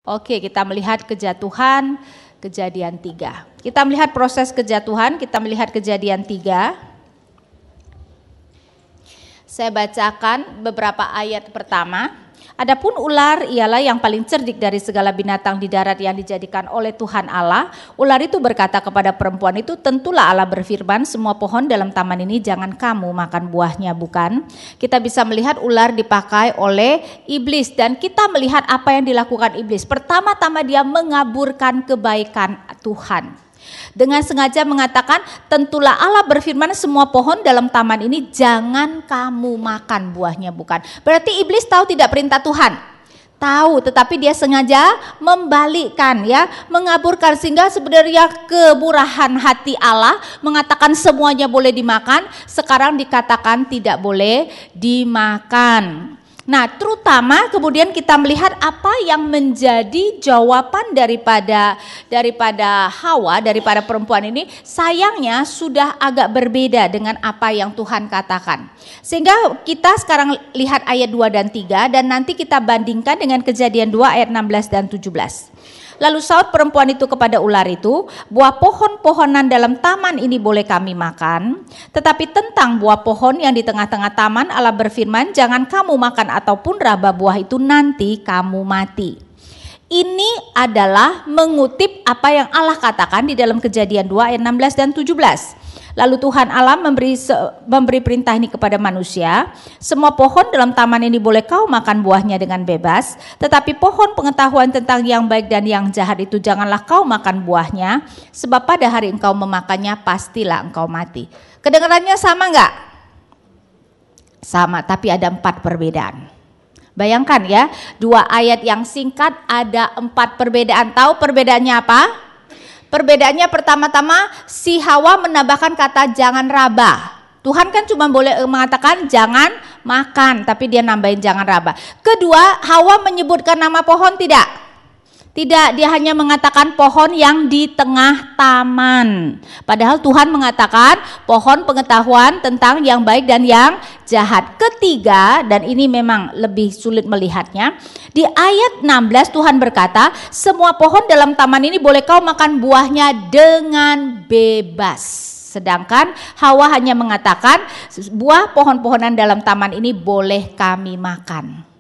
Oke, kita melihat kejatuhan, Kejadian 3. Kita melihat proses kejatuhan, kita melihat Kejadian 3. Saya bacakan beberapa ayat pertama. Adapun ular ialah yang paling cerdik dari segala binatang di darat yang dijadikan oleh Tuhan Allah. Ular itu berkata kepada perempuan itu, tentulah Allah berfirman, semua pohon dalam taman ini jangan kamu makan buahnya, bukan? Kita bisa melihat ular dipakai oleh iblis dan kita melihat apa yang dilakukan iblis. Pertama-tama dia mengaburkan kebaikan Tuhan. Dengan sengaja mengatakan, tentulah Allah berfirman semua pohon dalam taman ini jangan kamu makan buahnya, bukan? Berarti iblis tahu tidak perintah Tuhan? Tahu, tetapi dia sengaja membalikkan, ya, mengaburkan, sehingga sebenarnya kemurahan hati Allah mengatakan semuanya boleh dimakan, sekarang dikatakan tidak boleh dimakan. Nah, terutama kemudian kita melihat apa yang menjadi jawaban daripada Hawa, daripada perempuan ini, sayangnya sudah agak berbeda dengan apa yang Tuhan katakan. Sehingga kita sekarang lihat ayat 2 dan 3 dan nanti kita bandingkan dengan Kejadian 2 ayat 16 dan 17. Lalu saut perempuan itu kepada ular itu, buah pohon-pohonan dalam taman ini boleh kami makan, tetapi tentang buah pohon yang di tengah-tengah taman Allah berfirman, jangan kamu makan ataupun raba buah itu, nanti kamu mati. Ini adalah mengutip apa yang Allah katakan di dalam Kejadian 2 ayat 16 dan 17. Lalu Tuhan Allah memberi perintah ini kepada manusia, semua pohon dalam taman ini boleh kau makan buahnya dengan bebas, tetapi pohon pengetahuan tentang yang baik dan yang jahat itu janganlah kau makan buahnya, sebab pada hari engkau memakannya pastilah engkau mati. Kedengarannya sama enggak? Sama, tapi ada 4 perbedaan. Bayangkan ya, 2 ayat yang singkat ada 4 perbedaan. Tahu perbedaannya apa? Perbedaannya pertama-tama si Hawa menambahkan kata jangan raba. Tuhan kan cuma boleh mengatakan jangan makan, tapi dia nambahin jangan raba. Kedua, Hawa menyebutkan nama pohon tidak? Tidak, dia hanya mengatakan pohon yang di tengah taman. Padahal Tuhan mengatakan pohon pengetahuan tentang yang baik dan yang jahat. Ketiga, dan ini memang lebih sulit melihatnya, di ayat 16 Tuhan berkata, semua pohon dalam taman ini boleh kau makan buahnya dengan bebas. Sedangkan Hawa hanya mengatakan buah pohon-pohonan dalam taman ini boleh kami makan.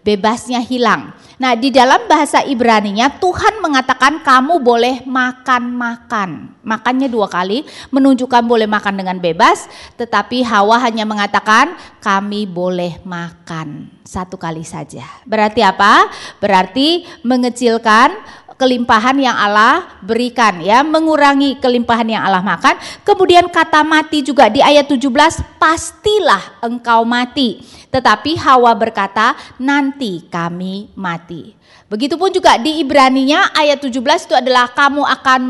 Bebasnya hilang. Nah, di dalam bahasa Ibraninya Tuhan mengatakan kamu boleh makan-makan. Makannya 2 kali, menunjukkan boleh makan dengan bebas, tetapi Hawa hanya mengatakan kami boleh makan 1 kali saja. Berarti apa? Berarti mengecilkan kelimpahan yang Allah berikan, ya, mengurangi kelimpahan yang Allah makan. Kemudian kata mati juga di ayat 17, pastilah engkau mati. Tetapi Hawa berkata, nanti kami mati. Begitupun juga di Ibraninya ayat 17 itu adalah kamu akan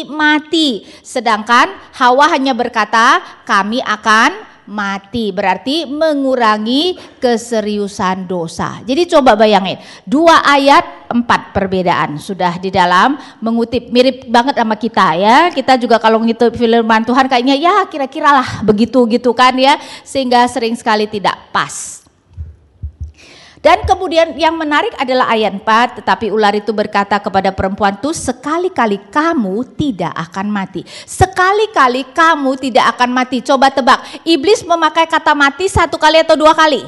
mati. Sedangkan Hawa hanya berkata kami akan mati, berarti mengurangi keseriusan dosa. Jadi coba bayangin, 2 ayat 4 perbedaan sudah di dalam mengutip, mirip banget sama kita ya. Kita juga kalau ngutip firman Tuhan kayaknya ya kira-kira lah begitu gitu kan ya, sehingga sering sekali tidak pas. Dan kemudian yang menarik adalah ayat 4, tetapi ular itu berkata kepada perempuan itu, sekali-kali kamu tidak akan mati. Sekali-kali kamu tidak akan mati. Coba tebak, iblis memakai kata mati 1 kali atau 2 kali?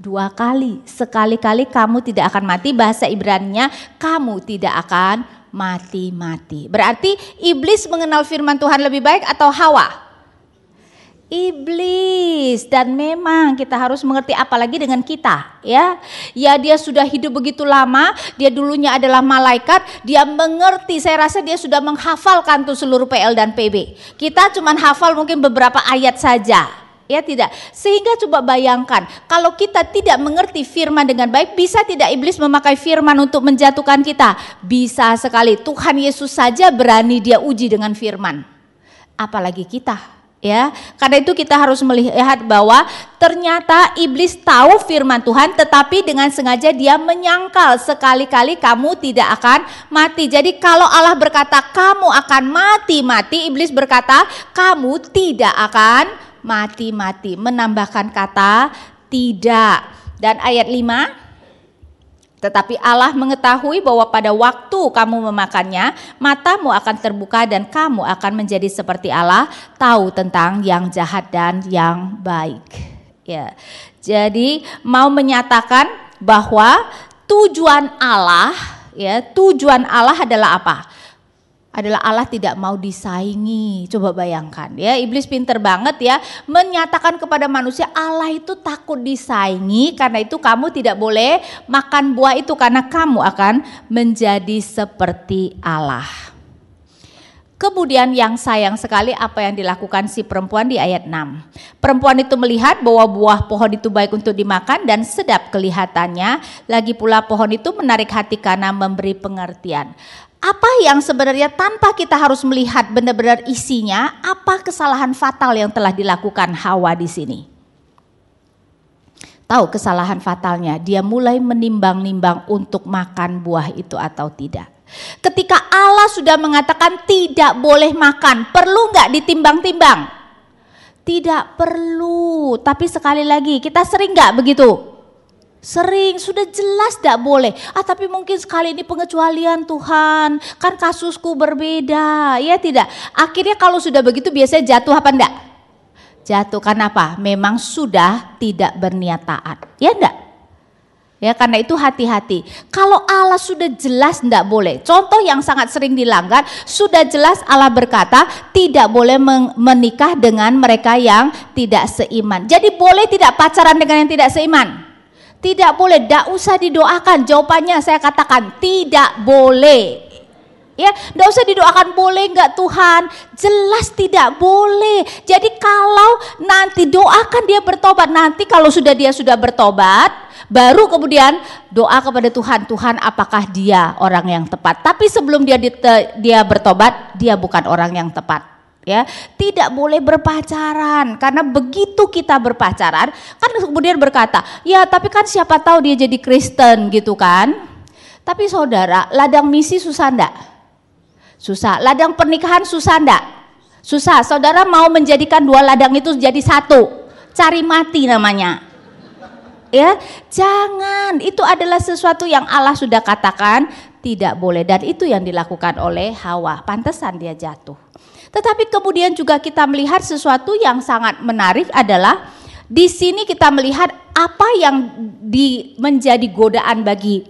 2 kali. Sekali-kali kamu tidak akan mati, bahasa Ibraninya kamu tidak akan mati-mati. Berarti iblis mengenal firman Tuhan lebih baik atau Hawa? Iblis. Dan memang kita harus mengerti, apalagi dengan kita ya. Ya, dia sudah hidup begitu lama, dia dulunya adalah malaikat, dia mengerti, saya rasa dia sudah menghafalkan tuh seluruh PL dan PB. Kita cuman hafal mungkin beberapa ayat saja. Ya tidak, sehingga coba bayangkan kalau kita tidak mengerti firman dengan baik, bisa tidak iblis memakai firman untuk menjatuhkan kita? Bisa sekali. Tuhan Yesus saja berani dia uji dengan firman, apalagi kita. Ya, karena itu kita harus melihat bahwa ternyata iblis tahu firman Tuhan, tetapi dengan sengaja dia menyangkal sekali-kali kamu tidak akan mati. Jadi kalau Allah berkata kamu akan mati, iblis berkata kamu tidak akan mati, menambahkan kata tidak. Dan ayat 5, Tetapi Allah mengetahui bahwa pada waktu kamu memakannya, matamu akan terbuka dan kamu akan menjadi seperti Allah, tahu tentang yang jahat dan yang baik. Ya. Jadi mau menyatakan bahwa tujuan Allah adalah apa? Adalah Allah tidak mau disaingi. Coba bayangkan ya, iblis pinter banget ya menyatakan kepada manusia Allah itu takut disaingi, karena itu kamu tidak boleh makan buah itu karena kamu akan menjadi seperti Allah. Kemudian yang sayang sekali apa yang dilakukan si perempuan di ayat 6. Perempuan itu melihat bahwa buah pohon itu baik untuk dimakan dan sedap kelihatannya. Lagi pula pohon itu menarik hati karena memberi pengertian. Apa yang sebenarnya tanpa kita harus melihat benar-benar isinya, apa kesalahan fatal yang telah dilakukan Hawa di sini? Tahu kesalahan fatalnya, dia mulai menimbang-nimbang untuk makan buah itu atau tidak. Ketika Allah sudah mengatakan tidak boleh makan, perlu nggak ditimbang-timbang? Tidak perlu, tapi sekali lagi kita sering nggak begitu? Sering, sudah jelas tidak boleh. Tapi mungkin sekali ini pengecualian Tuhan, kan kasusku berbeda, ya tidak? Akhirnya kalau sudah begitu biasanya jatuh apa enggak? Jatuh, karena apa? Memang sudah tidak berniat taat, ya enggak? Ya, karena itu hati-hati. Kalau Allah sudah jelas tidak boleh. Contoh yang sangat sering dilanggar, sudah jelas Allah berkata tidak boleh menikah dengan mereka yang tidak seiman. Jadi boleh tidak pacaran dengan yang tidak seiman? Tidak boleh, tidak usah didoakan. Jawabannya saya katakan tidak boleh. Ya, tidak usah didoakan, boleh enggak Tuhan? Jelas tidak boleh. Jadi kalau nanti doakan dia bertobat, nanti kalau dia sudah bertobat, baru kemudian doa kepada Tuhan, Tuhan apakah dia orang yang tepat? Tapi sebelum dia bertobat, dia bukan orang yang tepat. Ya, tidak boleh berpacaran, karena begitu kita berpacaran, kan kemudian berkata, ya tapi kan siapa tahu dia jadi Kristen gitu kan? Tapi saudara, ladang misi susah enggak? Susah. Ladang pernikahan susah enggak? Susah. Saudara mau menjadikan dua ladang itu jadi satu, cari mati namanya. Ya, jangan. Itu adalah sesuatu yang Allah sudah katakan tidak boleh, dan itu yang dilakukan oleh Hawa. Pantesan dia jatuh. Tetapi kemudian juga kita melihat sesuatu yang sangat menarik adalah di sini kita melihat apa yang menjadi godaan bagi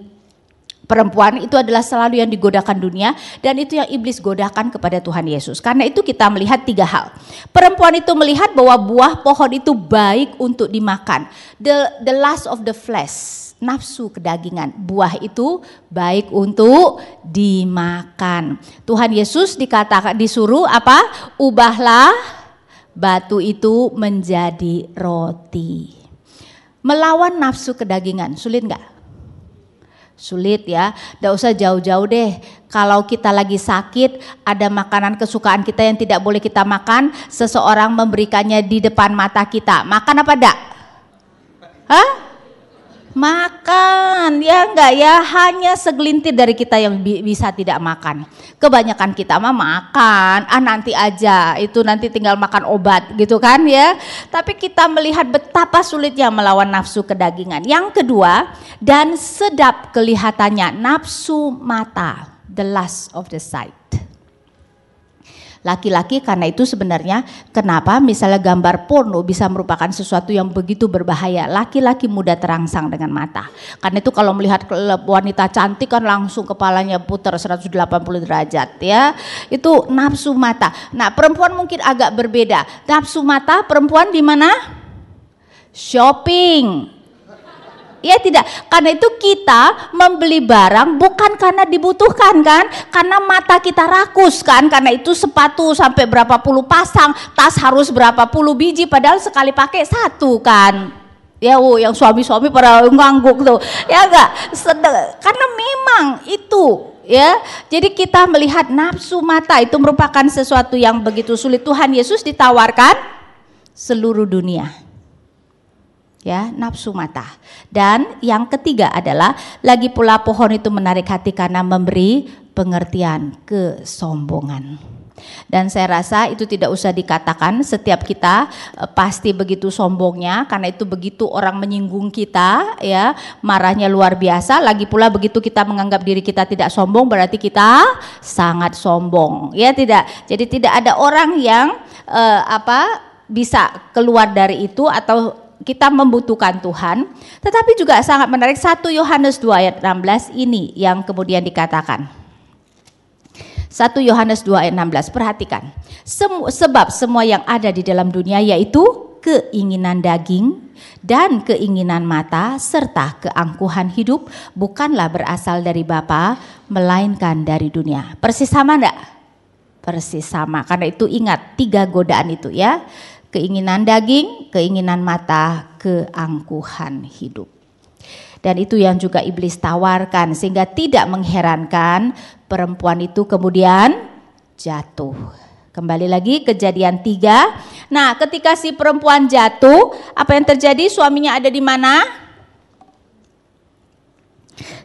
perempuan itu adalah selalu yang digodakan dunia, dan itu yang iblis godakan kepada Tuhan Yesus. Karena itu kita melihat tiga hal. Perempuan itu melihat bahwa buah pohon itu baik untuk dimakan. The lust of the flesh, nafsu kedagingan. Buah itu baik untuk dimakan. Tuhan Yesus disuruh apa? Ubahlah batu itu menjadi roti. Melawan nafsu kedagingan, sulit enggak? Sulit ya, tidak usah jauh-jauh deh. Kalau kita lagi sakit, ada makanan kesukaan kita yang tidak boleh kita makan, seseorang memberikannya di depan mata kita, makan apa enggak? Hah? Makan, ya enggak ya, hanya segelintir dari kita yang bisa tidak makan. Kebanyakan kita mah makan, nanti aja, itu nanti tinggal makan obat gitu kan ya. Tapi kita melihat betapa sulitnya melawan nafsu kedagingan. Yang kedua, dan sedap kelihatannya, nafsu mata, the lust of the sight. Laki-laki karena itu sebenarnya kenapa misalnya gambar porno bisa merupakan sesuatu yang begitu berbahaya. Laki-laki mudah terangsang dengan mata. Karena itu kalau melihat wanita cantik kan langsung kepalanya putar 180 derajat ya. Itu nafsu mata. Nah, perempuan mungkin agak berbeda. Nafsu mata perempuan di mana? Shopping. Ya tidak, karena itu kita membeli barang bukan karena dibutuhkan kan, karena mata kita rakus kan, karena itu sepatu sampai berapa puluh pasang, tas harus berapa puluh biji, padahal sekali pakai satu kan. Ya, yang suami-suami pada ngangguk tuh, ya enggak, karena memang itu. Ya, jadi kita melihat nafsu mata itu merupakan sesuatu yang begitu sulit. Tuhan Yesus ditawarkan seluruh dunia. Ya, nafsu mata. Dan yang ketiga adalah lagi pula pohon itu menarik hati karena memberi pengertian, kesombongan. Dan saya rasa itu tidak usah dikatakan, setiap kita pasti begitu sombongnya, karena itu begitu orang menyinggung kita ya, marahnya luar biasa. Lagi pula begitu kita menganggap diri kita tidak sombong, berarti kita sangat sombong. Ya tidak. Jadi tidak ada orang yang bisa keluar dari itu atau kita membutuhkan Tuhan. Tetapi juga sangat menarik 1 Yohanes 2 ayat 16 ini yang kemudian dikatakan. 1 Yohanes 2 ayat 16, perhatikan. Sebab semua yang ada di dalam dunia, yaitu keinginan daging dan keinginan mata serta keangkuhan hidup, bukanlah berasal dari Bapa, melainkan dari dunia. Persis sama enggak? Persis sama. Karena itu ingat 3 godaan itu ya. Keinginan daging, keinginan mata, keangkuhan hidup. Dan itu yang juga iblis tawarkan, sehingga tidak mengherankan perempuan itu kemudian jatuh. Kembali lagi Kejadian 3. Nah, ketika si perempuan jatuh, apa yang terjadi? Suaminya ada di mana?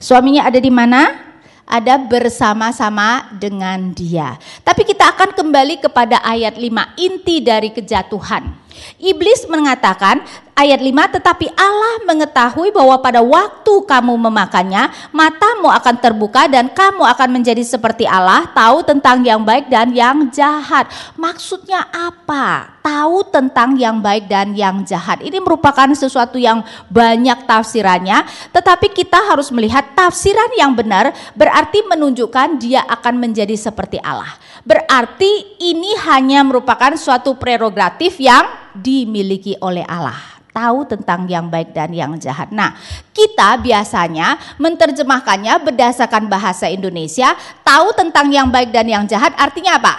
Suaminya ada di mana? Ada bersama-sama dengan dia. Tapi kita akan kembali kepada ayat 5, inti dari kejatuhan. Iblis mengatakan ayat 5, tetapi Allah mengetahui bahwa pada waktu kamu memakannya, matamu akan terbuka dan kamu akan menjadi seperti Allah, tahu tentang yang baik dan yang jahat. Maksudnya apa? Tahu tentang yang baik dan yang jahat. Ini merupakan sesuatu yang banyak tafsirannya, tetapi kita harus melihat tafsiran yang benar, berarti menunjukkan dia akan menjadi seperti Allah. Berarti ini hanya merupakan suatu prerogatif yang dimiliki oleh Allah, tahu tentang yang baik dan yang jahat. Nah, kita biasanya menerjemahkannya berdasarkan bahasa Indonesia, tahu tentang yang baik dan yang jahat artinya apa?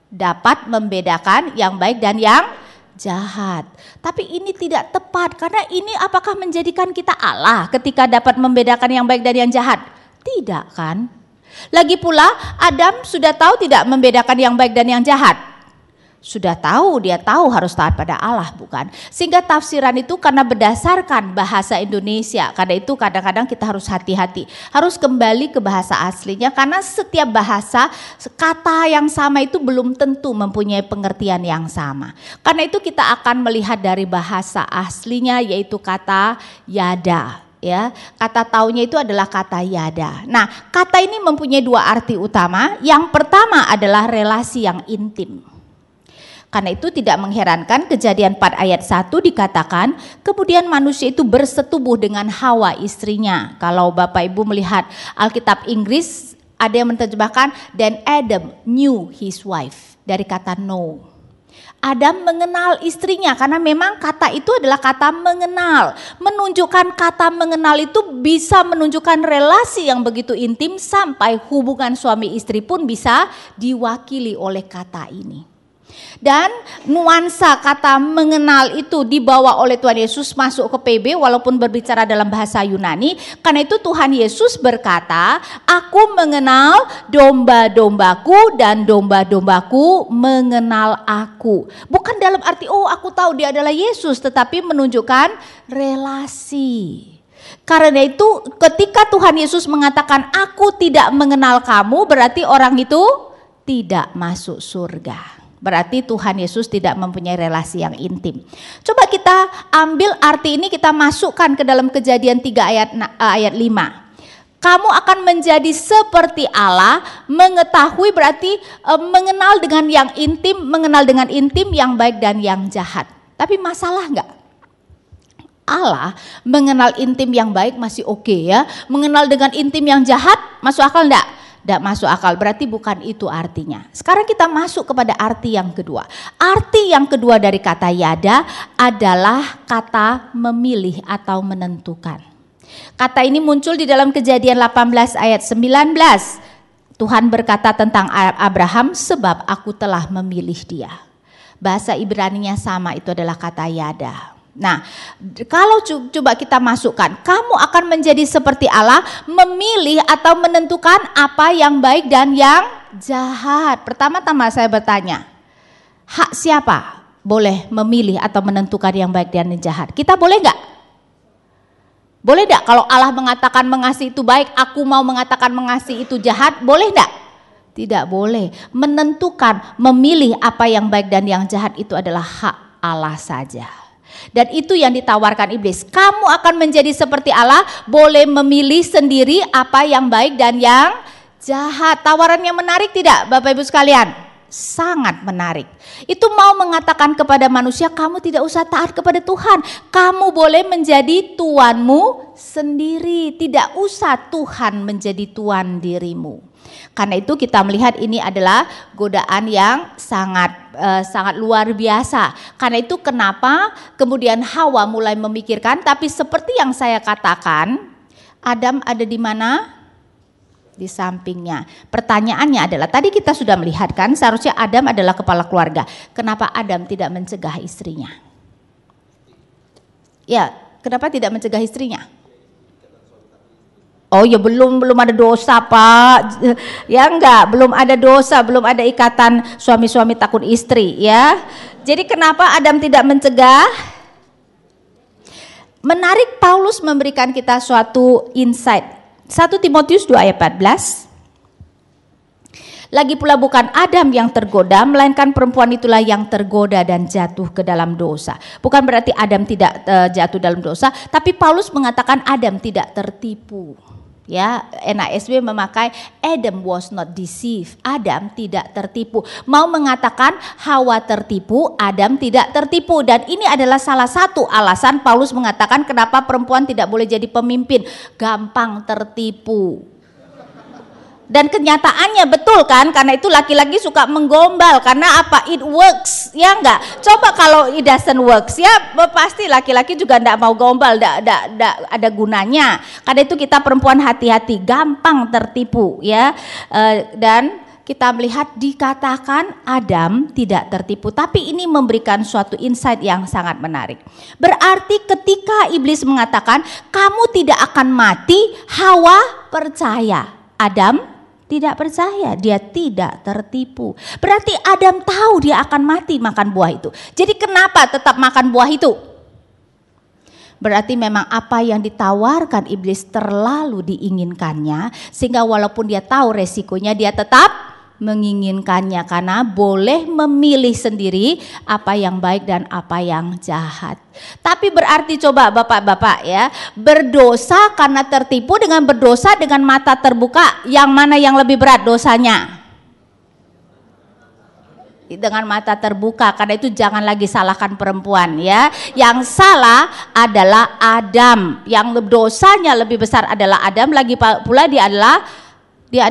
Dapat membedakan yang baik dan yang jahat. Tapi ini tidak tepat, karena ini apakah menjadikan kita Allah ketika dapat membedakan yang baik dan yang jahat? Tidak kan? Lagi pula Adam sudah tahu tidak membedakan yang baik dan yang jahat? Sudah tahu, dia tahu harus taat pada Allah, bukan? Sehingga tafsiran itu karena berdasarkan bahasa Indonesia, karena itu kadang-kadang kita harus hati-hati, harus kembali ke bahasa aslinya, karena setiap bahasa kata yang sama itu belum tentu mempunyai pengertian yang sama. Karena itu kita akan melihat dari bahasa aslinya, yaitu kata yada. Ya, kata taunya itu adalah kata yada. Nah, kata ini mempunyai 2 arti utama. Yang pertama adalah relasi yang intim. Karena itu tidak mengherankan Kejadian 4 ayat 1 dikatakan, kemudian manusia itu bersetubuh dengan Hawa istrinya. Kalau Bapak Ibu melihat Alkitab Inggris, ada yang menerjemahkan, then Adam knew his wife, dari kata know. Adam mengenal istrinya, karena memang kata itu adalah kata mengenal. Menunjukkan kata mengenal itu bisa menunjukkan relasi yang begitu intim, sampai hubungan suami istri pun bisa diwakili oleh kata ini. Dan nuansa kata mengenal itu dibawa oleh Tuhan Yesus masuk ke PB walaupun berbicara dalam bahasa Yunani. Karena itu Tuhan Yesus berkata, aku mengenal domba-dombaku dan domba-dombaku mengenal aku. Bukan dalam arti oh aku tahu dia adalah Yesus, tetapi menunjukkan relasi. Karena itu ketika Tuhan Yesus mengatakan aku tidak mengenal kamu, berarti orang itu tidak masuk surga. Berarti Tuhan Yesus tidak mempunyai relasi yang intim. Coba kita ambil arti ini, kita masukkan ke dalam Kejadian 3 ayat 5. Kamu akan menjadi seperti Allah, mengetahui berarti mengenal dengan yang intim, mengenal dengan intim yang baik dan yang jahat. Tapi masalah enggak? Allah mengenal intim yang baik masih oke ya. Mengenal dengan intim yang jahat masuk akal enggak? Tidak masuk akal, berarti bukan itu artinya. Sekarang kita masuk kepada arti yang kedua. Arti yang kedua dari kata yada adalah kata memilih atau menentukan. Kata ini muncul di dalam Kejadian 18 ayat 19. Tuhan berkata tentang Abraham, sebab aku telah memilih dia. Bahasa Ibraninya sama, itu adalah kata yada. Nah, kalau coba kita masukkan, kamu akan menjadi seperti Allah, memilih atau menentukan apa yang baik dan yang jahat. Pertama-tama saya bertanya, hak siapa boleh memilih atau menentukan yang baik dan yang jahat? Kita boleh enggak? Boleh enggak kalau Allah mengatakan mengasihi itu baik, aku mau mengatakan mengasihi itu jahat, boleh enggak? Tidak boleh. Menentukan, memilih apa yang baik dan yang jahat itu adalah hak Allah saja. Dan itu yang ditawarkan iblis. Kamu akan menjadi seperti Allah, boleh memilih sendiri apa yang baik dan yang jahat. Tawarannya menarik tidak Bapak Ibu sekalian? Sangat menarik. Itu mau mengatakan kepada manusia, kamu tidak usah taat kepada Tuhan. Kamu boleh menjadi tuanmu sendiri. Tidak usah Tuhan menjadi tuan dirimu. Karena itu kita melihat ini adalah godaan yang sangat luar biasa. Karena itu kenapa kemudian Hawa mulai memikirkan, tapi seperti yang saya katakan, Adam ada di mana? Di sampingnya. Pertanyaannya adalah, tadi kita sudah melihat kan, seharusnya Adam adalah kepala keluarga. Kenapa Adam tidak mencegah istrinya? Ya, kenapa tidak mencegah istrinya? Oh ya, belum ada dosa Pak. Ya enggak, belum ada dosa, belum ada ikatan suami-suami takut istri ya. Jadi kenapa Adam tidak mencegah? Menarik, Paulus memberikan kita suatu insight. 1 Timotius 2 ayat 14. Lagi pula bukan Adam yang tergoda, melainkan perempuan itulah yang tergoda dan jatuh ke dalam dosa. Bukan berarti Adam tidak jatuh dalam dosa, tapi Paulus mengatakan Adam tidak tertipu. Ya, NASB memakai Adam was not deceived. Adam tidak tertipu. Mau mengatakan Hawa tertipu, Adam tidak tertipu. Dan ini adalah salah satu alasan Paulus mengatakan kenapa perempuan tidak boleh jadi pemimpin. Gampang tertipu. Dan kenyataannya betul kan, karena itu laki-laki suka menggombal. Karena apa? It works, ya enggak? Coba kalau it doesn't works, ya pasti laki-laki juga enggak mau gombal, enggak ada gunanya. Karena itu kita perempuan hati-hati, gampang tertipu ya. Dan kita melihat dikatakan Adam tidak tertipu, tapi ini memberikan suatu insight yang sangat menarik. Berarti ketika iblis mengatakan kamu tidak akan mati, Hawa percaya. Adam tidak percaya, dia tidak tertipu. Berarti Adam tahu dia akan mati makan buah itu. Jadi kenapa tetap makan buah itu? Berarti memang apa yang ditawarkan iblis terlalu diinginkannya, sehingga walaupun dia tahu resikonya dia tetap menginginkannya, karena boleh memilih sendiri apa yang baik dan apa yang jahat. Tapi berarti coba bapak-bapak ya, berdosa karena tertipu dengan berdosa dengan mata terbuka, yang mana yang lebih berat dosanya? Dengan mata terbuka. Karena itu jangan lagi salahkan perempuan ya. Yang salah adalah Adam, yang dosanya lebih besar adalah Adam, lagi pula dia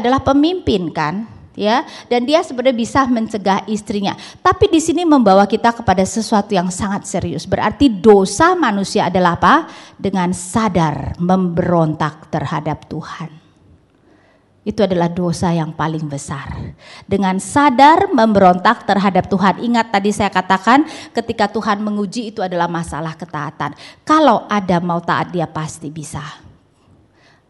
adalah pemimpin kan. Ya, dan dia sebenarnya bisa mencegah istrinya. Tapi di sini membawa kita kepada sesuatu yang sangat serius. Berarti dosa manusia adalah apa? Dengan sadar memberontak terhadap Tuhan. Itu adalah dosa yang paling besar. Dengan sadar memberontak terhadap Tuhan. Ingat tadi saya katakan ketika Tuhan menguji itu adalah masalah ketaatan. Kalau Adam mau taat dia pasti bisa.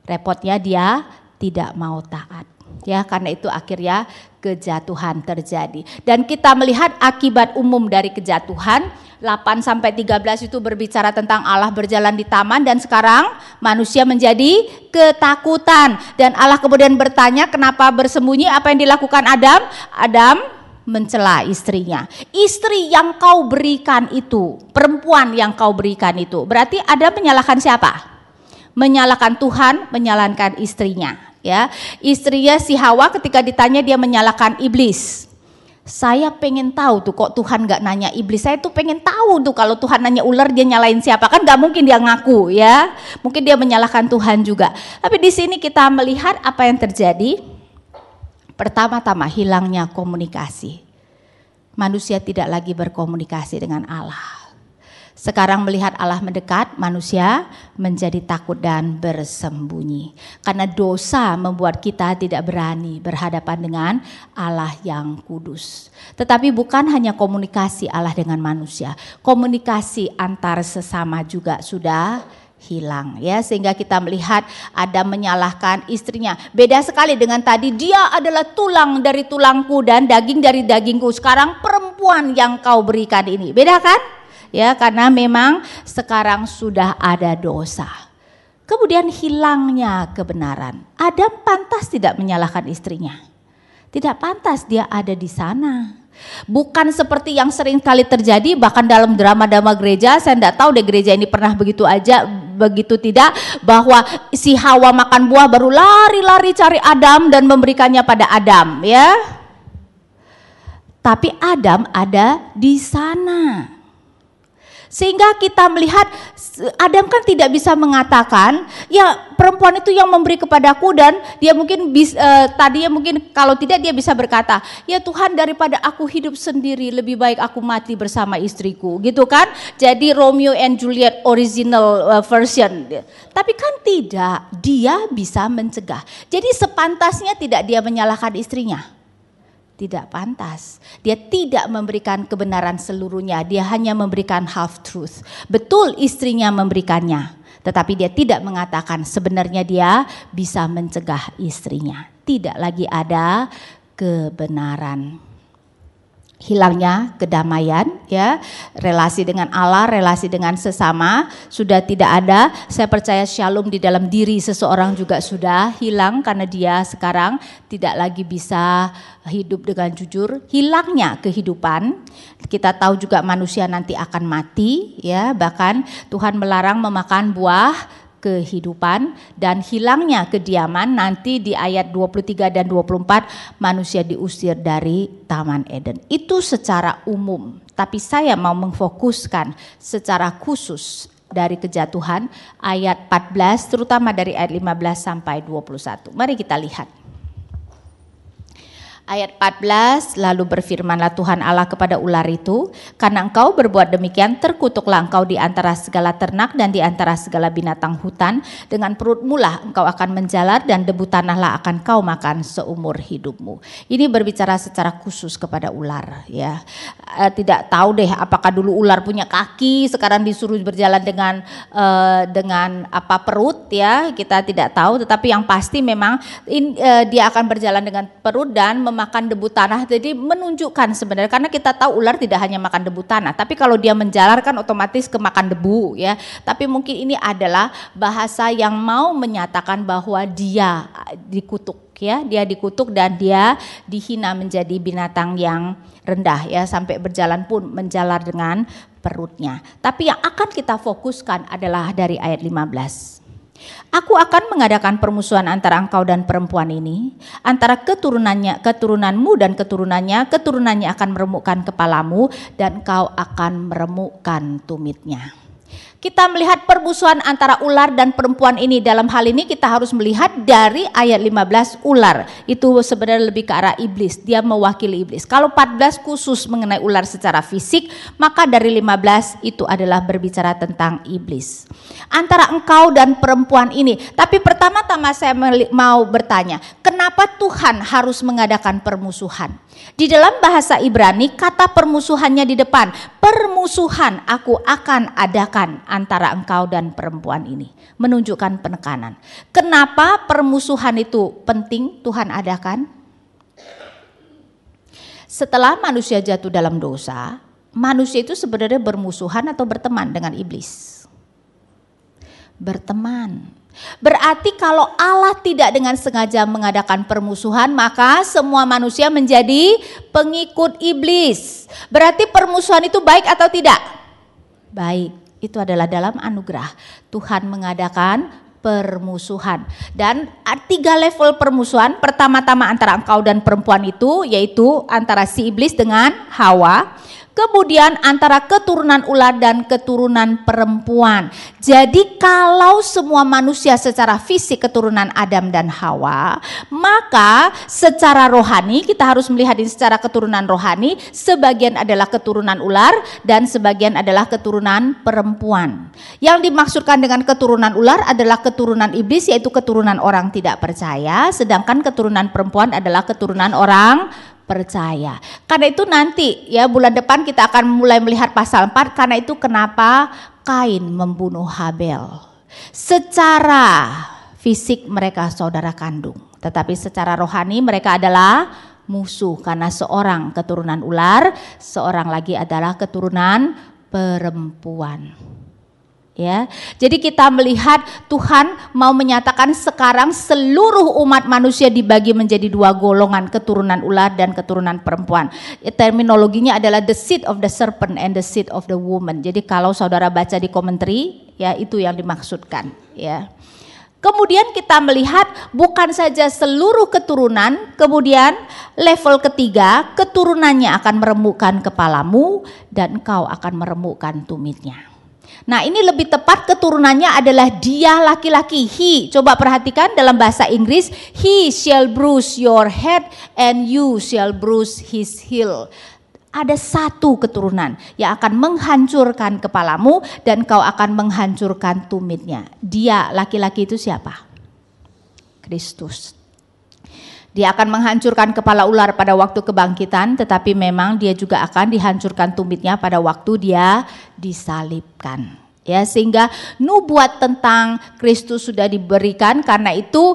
Repotnya dia tidak mau taat. Ya, karena itu akhirnya kejatuhan terjadi. Dan kita melihat akibat umum dari kejatuhan. 8-13 itu berbicara tentang Allah berjalan di taman, dan sekarang manusia menjadi ketakutan. Dan Allah kemudian bertanya, kenapa bersembunyi? Apa yang dilakukan Adam? Adam mencela istrinya. Istri yang kau berikan itu, perempuan yang kau berikan itu. Berarti Adam menyalahkan siapa? Menyalahkan Tuhan, menyalahkan istrinya. Ya, istrinya si Hawa ketika ditanya dia menyalahkan iblis. Saya pengen tahu tuh kok Tuhan nggak nanya iblis. Saya tuh pengen tahu tuh kalau Tuhan nanya ular dia nyalain siapa, kan nggak mungkin dia ngaku ya. Mungkin dia menyalahkan Tuhan juga. Tapi di sini kita melihat apa yang terjadi. Pertama-tama hilangnya komunikasi. Manusia tidak lagi berkomunikasi dengan Allah. Sekarang melihat Allah mendekat, manusia menjadi takut dan bersembunyi. Karena dosa membuat kita tidak berani berhadapan dengan Allah yang kudus. Tetapi bukan hanya komunikasi Allah dengan manusia, komunikasi antar sesama juga sudah hilang ya, sehingga kita melihat Adam menyalahkan istrinya. Beda sekali dengan tadi, dia adalah tulang dari tulangku dan daging dari dagingku. Sekarang perempuan yang kau berikan ini. Beda kan? Ya, karena memang sekarang sudah ada dosa. Kemudian hilangnya kebenaran. Adam pantas tidak menyalahkan istrinya. Tidak pantas dia ada di sana. Bukan seperti yang sering kali terjadi bahkan dalam drama-drama gereja. Saya tidak tahu deh gereja ini pernah begitu aja, begitu tidak, bahwa si Hawa makan buah baru lari-lari cari Adam dan memberikannya pada Adam, ya. Tapi Adam ada di sana. Sehingga kita melihat Adam kan tidak bisa mengatakan, ya perempuan itu yang memberi kepadaku, dan dia mungkin tadinya mungkin kalau tidak dia bisa berkata, ya Tuhan, daripada aku hidup sendiri lebih baik aku mati bersama istriku, gitu kan. Jadi Romeo and Juliet original version. Tapi kan tidak, dia bisa mencegah. Jadi sepantasnya tidak dia menyalahkan istrinya. Tidak pantas. Dia tidak memberikan kebenaran seluruhnya, dia hanya memberikan half truth. Betul istrinya memberikannya, tetapi dia tidak mengatakan sebenarnya dia bisa mencegah istrinya. Tidak lagi ada kebenaran. Hilangnya kedamaian, ya, relasi dengan Allah, relasi dengan sesama sudah tidak ada. Saya percaya shalom di dalam diri seseorang juga sudah hilang karena dia sekarang tidak lagi bisa hidup dengan jujur. Hilangnya kehidupan. Kita tahu juga manusia nanti akan mati, ya, bahkan Tuhan melarang memakan buah kehidupan, dan hilangnya kediaman. Nanti di ayat 23 dan 24 manusia diusir dari Taman Eden. Itu secara umum, tapi saya mau memfokuskan secara khusus dari kejatuhan ayat 14, terutama dari ayat 15 sampai 21. Mari kita lihat. Ayat 14, lalu berfirmanlah Tuhan Allah kepada ular itu, karena engkau berbuat demikian, terkutuklah engkau di antara segala ternak dan di antara segala binatang hutan. Dengan perutmu lah engkau akan menjalar, dan debu tanahlah akan kau makan seumur hidupmu. Ini berbicara secara khusus kepada ular, ya. Tidak tahu deh apakah dulu ular punya kaki, sekarang disuruh berjalan dengan apa perut, ya. Kita tidak tahu, tetapi yang pasti memang dia akan berjalan dengan perut dan makan debu tanah. Jadi menunjukkan sebenarnya, karena kita tahu ular tidak hanya makan debu tanah, tapi kalau dia menjalar kan otomatis kemakan debu, ya. Tapi mungkin ini adalah bahasa yang mau menyatakan bahwa dia dikutuk, ya, dia dikutuk dan dia dihina menjadi binatang yang rendah, ya, sampai berjalan pun menjalar dengan perutnya. Tapi yang akan kita fokuskan adalah dari ayat 15. Aku akan mengadakan permusuhan antara engkau dan perempuan ini, antara keturunanmu dan keturunannya akan meremukkan kepalamu, dan engkau akan meremukkan tumitnya. Kita melihat permusuhan antara ular dan perempuan ini. Dalam hal ini kita harus melihat dari ayat 15, ular itu sebenarnya lebih ke arah iblis, dia mewakili iblis. Kalau 14 khusus mengenai ular secara fisik, maka dari 15 itu adalah berbicara tentang iblis. Antara engkau dan perempuan ini. Tapi pertama-tama saya mau bertanya, kenapa Tuhan harus mengadakan permusuhan? Di dalam bahasa Ibrani kata permusuhannya di depan, permusuhan aku akan adakan antara engkau dan perempuan ini, menunjukkan penekanan. Kenapa permusuhan itu penting Tuhan adakan? Setelah manusia jatuh dalam dosa, manusia itu sebenarnya bermusuhan atau berteman dengan iblis? Berteman. Berarti kalau Allah tidak dengan sengaja mengadakan permusuhan, maka semua manusia menjadi pengikut iblis. Berarti permusuhan itu baik atau tidak? Baik, itu adalah dalam anugerah. Tuhan mengadakan permusuhan. Dan 3 level permusuhan. Pertama-tama antara engkau dan perempuan itu, yaitu antara si iblis dengan Hawa. Kemudian antara keturunan ular dan keturunan perempuan. Jadi kalau semua manusia secara fisik keturunan Adam dan Hawa, maka secara rohani kita harus melihat ini secara keturunan rohani, sebagian adalah keturunan ular dan sebagian adalah keturunan perempuan. Yang dimaksudkan dengan keturunan ular adalah keturunan iblis, yaitu keturunan orang tidak percaya, sedangkan keturunan perempuan adalah keturunan orang percaya. Karena itu nanti, ya, bulan depan kita akan mulai melihat pasal 4. Karena itu kenapa Kain membunuh Habel. Secara fisik mereka saudara kandung, tetapi secara rohani mereka adalah musuh, karena seorang keturunan ular, seorang lagi adalah keturunan perempuan. Ya, jadi kita melihat Tuhan mau menyatakan sekarang seluruh umat manusia dibagi menjadi dua golongan, keturunan ular dan keturunan perempuan. Terminologinya adalah the seed of the serpent and the seed of the woman. Jadi kalau saudara baca di komentari, ya itu yang dimaksudkan. Ya. Kemudian kita melihat bukan saja seluruh keturunan, kemudian level ketiga, keturunannya akan meremukkan kepalamu dan engkau akan meremukkan tumitnya. Nah ini lebih tepat keturunannya adalah dia laki-laki, he. Coba perhatikan dalam bahasa Inggris, he shall bruise your head and you shall bruise his heel. Ada satu keturunan yang akan menghancurkan kepalamu dan kau akan menghancurkan tumitnya. Dia laki-laki itu siapa? Kristus. Dia akan menghancurkan kepala ular pada waktu kebangkitan, tetapi memang dia juga akan dihancurkan tumitnya pada waktu dia disalibkan. Ya, sehingga nubuat tentang Kristus sudah diberikan, karena itu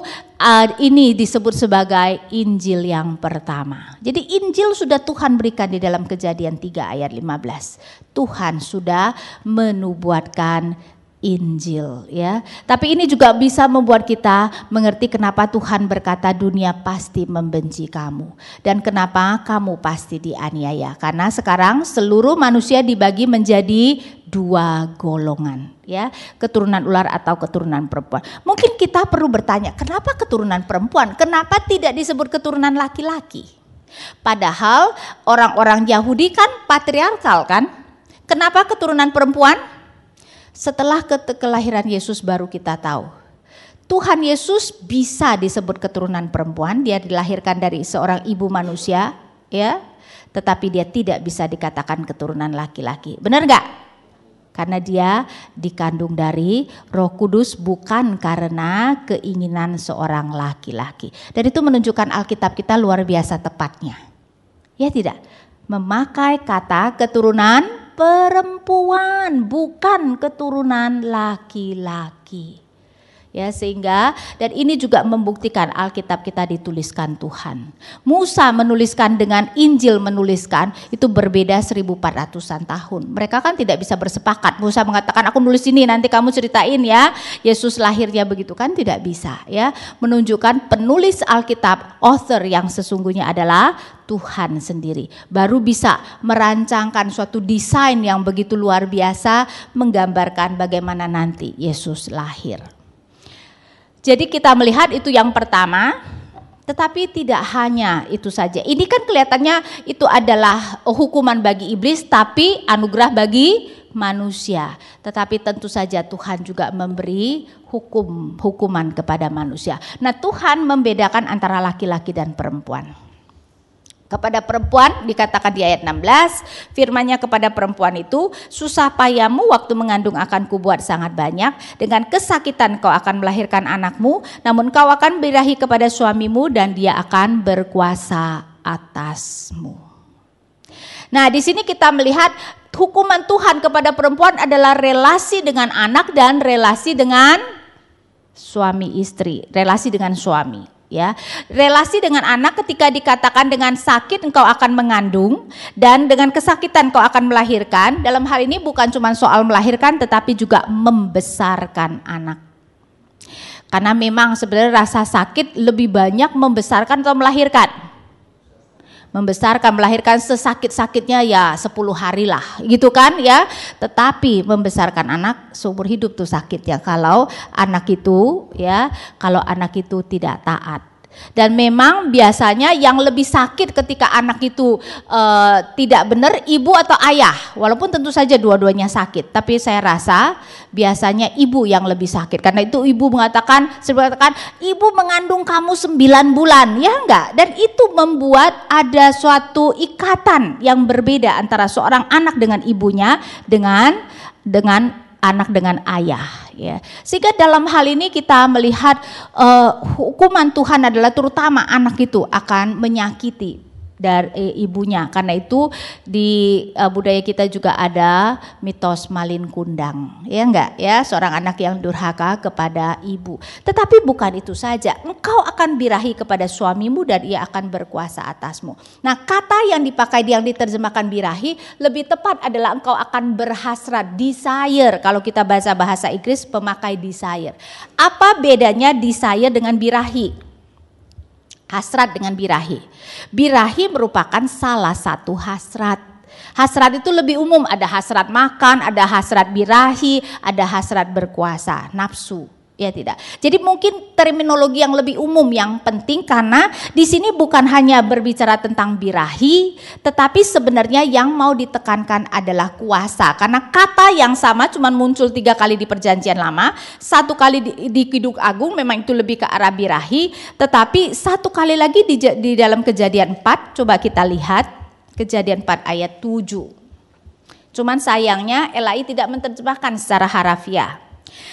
ini disebut sebagai Injil yang pertama. Jadi Injil sudah Tuhan berikan di dalam Kejadian 3 ayat 15. Tuhan sudah menubuatkan Injil, ya. Tapi ini juga bisa membuat kita mengerti kenapa Tuhan berkata dunia pasti membenci kamu dan kenapa kamu pasti dianiaya. Karena sekarang seluruh manusia dibagi menjadi dua golongan, ya, keturunan ular atau keturunan perempuan. Mungkin kita perlu bertanya, kenapa keturunan perempuan? Kenapa tidak disebut keturunan laki-laki? Padahal orang-orang Yahudi kan patriarkal kan? Kenapa keturunan perempuan? Setelah kelahiran Yesus baru kita tahu. Tuhan Yesus bisa disebut keturunan perempuan, dia dilahirkan dari seorang ibu manusia, ya. Tetapi dia tidak bisa dikatakan keturunan laki-laki. Benar enggak? Karena dia dikandung dari Roh Kudus bukan karena keinginan seorang laki-laki. Dan itu menunjukkan Alkitab kita luar biasa tepatnya. Ya tidak? Memakai kata keturunan perempuan, bukan keturunan laki-laki. Ya, sehingga dan ini juga membuktikan Alkitab kita dituliskan Tuhan. Musa menuliskan dengan Injil menuliskan itu berbeda 1400-an tahun. Mereka kan tidak bisa bersepakat. Musa mengatakan aku nulis ini nanti kamu ceritain ya. Yesus lahirnya begitu kan tidak bisa, ya. Menunjukkan penulis Alkitab, author yang sesungguhnya adalah Tuhan sendiri. Baru bisa merancangkan suatu desain yang begitu luar biasa menggambarkan bagaimana nanti Yesus lahir. Jadi kita melihat itu yang pertama, tetapi tidak hanya itu saja. Ini kan kelihatannya itu adalah hukuman bagi iblis, tapi anugerah bagi manusia. Tetapi tentu saja Tuhan juga memberi hukuman kepada manusia. Nah, Tuhan membedakan antara laki-laki dan perempuan. Kepada perempuan dikatakan di ayat 16, firman-Nya kepada perempuan itu, susah payahmu waktu mengandung akan kubuat sangat banyak, dengan kesakitan kau akan melahirkan anakmu, namun kau akan birahi kepada suamimu dan dia akan berkuasa atasmu. Nah, di sini kita melihat hukuman Tuhan kepada perempuan adalah relasi dengan anak dan relasi dengan suami istri, relasi dengan suami. Ya, relasi dengan anak ketika dikatakan dengan sakit engkau akan mengandung dan dengan kesakitan engkau akan melahirkan. Dalam hal ini bukan cuma soal melahirkan tetapi juga membesarkan anak. Karena memang sebenarnya rasa sakit lebih banyak membesarkan atau melahirkan. Membesarkan, melahirkan sesakit-sakitnya ya 10 hari lah gitu kan ya. Tetapi membesarkan anak seumur hidup tuh sakit ya kalau anak itu tidak taat. Dan memang biasanya yang lebih sakit ketika anak itu tidak benar ibu atau ayah. Walaupun tentu saja dua-duanya sakit, tapi saya rasa biasanya ibu yang lebih sakit. Karena itu ibu mengatakan ibu mengandung kamu 9 bulan, ya enggak? Dan itu membuat ada suatu ikatan yang berbeda antara seorang anak dengan ibunya dengan anak dengan ayah, ya. Sehingga dalam hal ini kita melihat hukuman Tuhan adalah terutama anak itu akan menyakiti dari ibunya. Karena itu di budaya kita juga ada mitos malin kundang, ya enggak ya, seorang anak yang durhaka kepada ibu. Tetapi bukan itu saja, engkau akan birahi kepada suamimu dan ia akan berkuasa atasmu. Nah, kata yang dipakai yang diterjemahkan birahi lebih tepat adalah engkau akan berhasrat, desire. Kalau kita bahasa Inggris pemakai desire. Apa bedanya desire dengan birahi? Hasrat dengan birahi. Birahi merupakan salah satu hasrat. Hasrat itu lebih umum, ada hasrat makan, ada hasrat birahi, ada hasrat berkuasa, nafsu. Ya tidak. Jadi mungkin terminologi yang lebih umum yang penting karena di sini bukan hanya berbicara tentang birahi, tetapi sebenarnya yang mau ditekankan adalah kuasa. Karena kata yang sama cuma muncul 3 kali di Perjanjian Lama, 1 kali di Kidung Agung memang itu lebih ke arah birahi, tetapi 1 kali lagi di dalam Kejadian 4, coba kita lihat Kejadian 4 ayat 7. Cuman sayangnya Elai tidak menerjemahkan secara harafiah.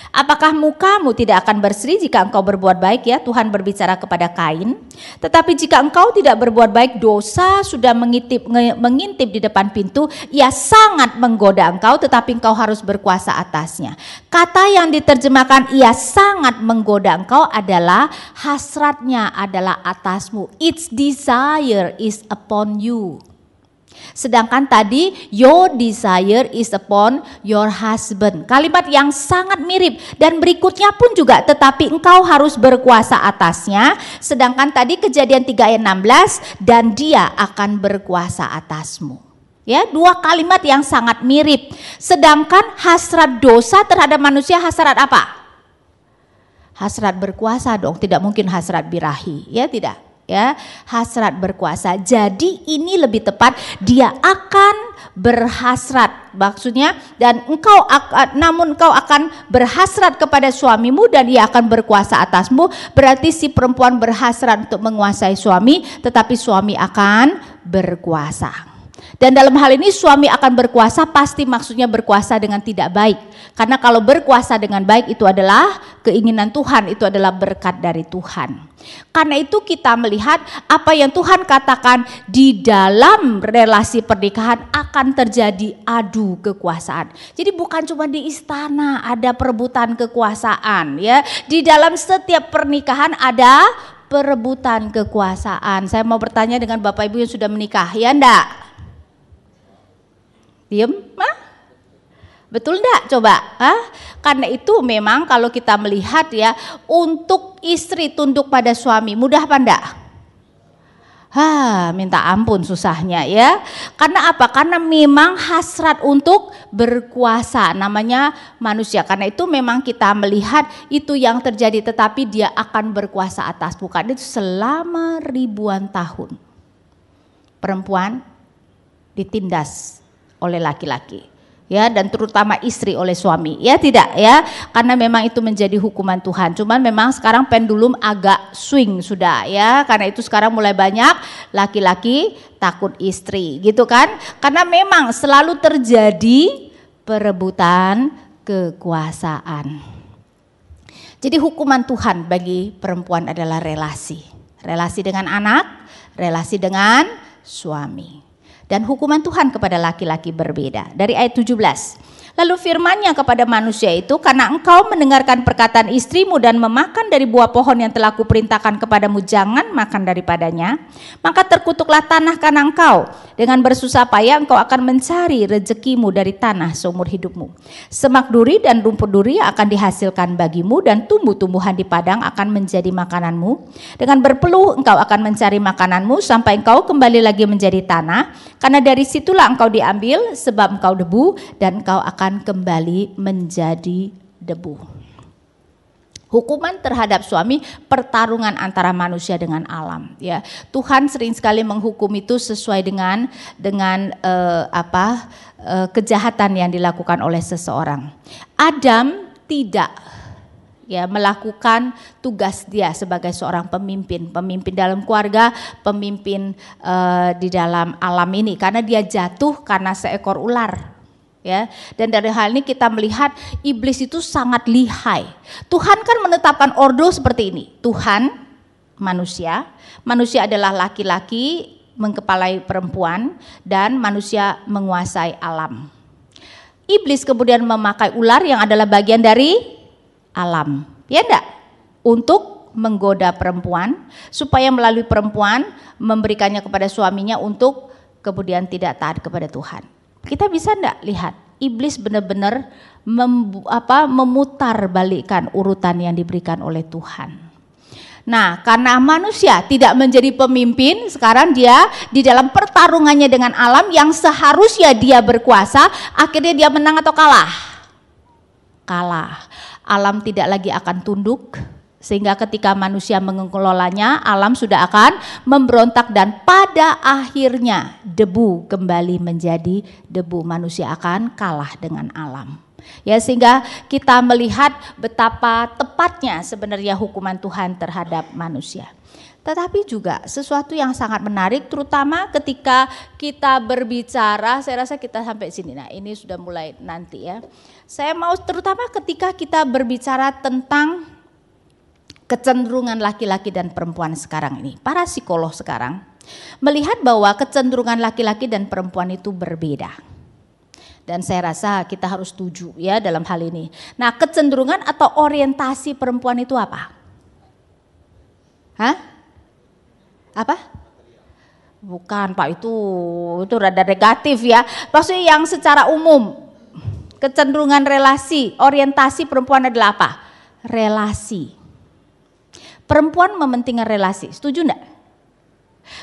Apakah mukamu tidak akan berseri jika engkau berbuat baik, ya Tuhan berbicara kepada Kain. Tetapi jika engkau tidak berbuat baik, dosa sudah mengintip di depan pintu, ia sangat menggoda engkau tetapi engkau harus berkuasa atasnya. Kata yang diterjemahkan ia sangat menggoda engkau adalah hasratnya adalah atasmu. Its desire is upon you. Sedangkan tadi your desire is upon your husband. Kalimat yang sangat mirip dan berikutnya pun juga tetapi engkau harus berkuasa atasnya. Sedangkan tadi Kejadian 3 ayat 16 dan dia akan berkuasa atasmu. Ya, 2 kalimat yang sangat mirip. Sedangkan hasrat dosa terhadap manusia hasrat apa? Hasrat berkuasa dong, tidak mungkin hasrat birahi, ya tidak. Ya, hasrat berkuasa. Jadi ini lebih tepat dia akan berhasrat. Maksudnya namun engkau akan berhasrat kepada suamimu dan ia akan berkuasa atasmu. Berarti si perempuan berhasrat untuk menguasai suami, tetapi suami akan berkuasa. Dan dalam hal ini suami akan berkuasa pasti maksudnya berkuasa dengan tidak baik. Karena kalau berkuasa dengan baik itu adalah keinginan Tuhan, itu adalah berkat dari Tuhan. Karena itu kita melihat apa yang Tuhan katakan di dalam relasi pernikahan akan terjadi adu kekuasaan. Jadi bukan cuma di istana ada perebutan kekuasaan ya. Di dalam setiap pernikahan ada perebutan kekuasaan. Saya mau bertanya dengan Bapak Ibu yang sudah menikah, ya enggak? Diem? Betul enggak? Coba. Karena itu memang kalau kita melihat ya, untuk istri tunduk pada suami, mudah apa enggak? Minta ampun susahnya ya. Karena apa? Karena memang hasrat untuk berkuasa, namanya manusia. Karena itu memang kita melihat itu yang terjadi, tetapi dia akan berkuasa atas. Bukan itu selama ribuan tahun. Perempuan ditindas oleh laki-laki. Ya, dan terutama istri oleh suami, ya tidak ya, karena memang itu menjadi hukuman Tuhan. Cuman memang sekarang pendulum agak swing sudah ya, karena itu sekarang mulai banyak laki-laki takut istri gitu kan, karena memang selalu terjadi perebutan kekuasaan. Jadi hukuman Tuhan bagi perempuan adalah relasi dengan anak, relasi dengan suami. Dan hukuman Tuhan kepada laki-laki berbeda. Dari ayat 17. Lalu firman-Nya kepada manusia itu, karena engkau mendengarkan perkataan istrimu dan memakan dari buah pohon yang telah kuperintahkan kepadamu, jangan makan daripadanya, maka terkutuklah tanah kanan engkau. Dengan bersusah payah engkau akan mencari rezekimu dari tanah seumur hidupmu. Semak duri dan rumput duri akan dihasilkan bagimu dan tumbuh-tumbuhan di padang akan menjadi makananmu. Dengan berpeluh engkau akan mencari makananmu sampai engkau kembali lagi menjadi tanah, karena dari situlah engkau diambil, sebab engkau debu dan engkau akan kembali menjadi debu. Hukuman terhadap suami, pertarungan antara manusia dengan alam. Ya, Tuhan sering sekali menghukum itu sesuai dengan kejahatan yang dilakukan oleh seseorang. Adam tidak melakukan tugas dia sebagai seorang pemimpin dalam keluarga, pemimpin di dalam alam ini, karena dia jatuh karena seekor ular. Ya, dan dari hal ini kita melihat iblis itu sangat lihai. Tuhan kan menetapkan ordo seperti ini. Tuhan manusia adalah laki-laki mengkepalai perempuan dan manusia menguasai alam. Iblis kemudian memakai ular yang adalah bagian dari alam, ya enggak? Untuk menggoda perempuan supaya melalui perempuan memberikannya kepada suaminya untuk kemudian tidak taat kepada Tuhan. Kita bisa enggak lihat iblis benar-benar memutarbalikkan urutan yang diberikan oleh Tuhan. Nah, karena manusia tidak menjadi pemimpin, sekarang dia di dalam pertarungannya dengan alam yang seharusnya dia berkuasa, akhirnya dia menang atau kalah? Kalah. Alam tidak lagi akan tunduk, sehingga ketika manusia mengelolanya, alam sudah akan memberontak dan pada akhirnya debu kembali menjadi debu. Manusia akan kalah dengan alam. Ya, sehingga kita melihat betapa tepatnya sebenarnya hukuman Tuhan terhadap manusia. Tetapi juga sesuatu yang sangat menarik terutama ketika kita berbicara, saya rasa kita sampai sini. Nah, ini sudah mulai nanti ya. Saya mau terutama ketika kita berbicara tentang kecenderungan laki-laki dan perempuan sekarang ini. Para psikolog sekarang melihat bahwa kecenderungan laki-laki dan perempuan itu berbeda. Dan saya rasa kita harus setuju ya dalam hal ini. Nah, kecenderungan atau orientasi perempuan itu apa? Hah? Apa? Bukan Pak, itu rada negatif ya. Maksudnya yang secara umum, kecenderungan relasi, orientasi perempuan adalah apa? Relasi. Perempuan mementingkan relasi, setuju enggak?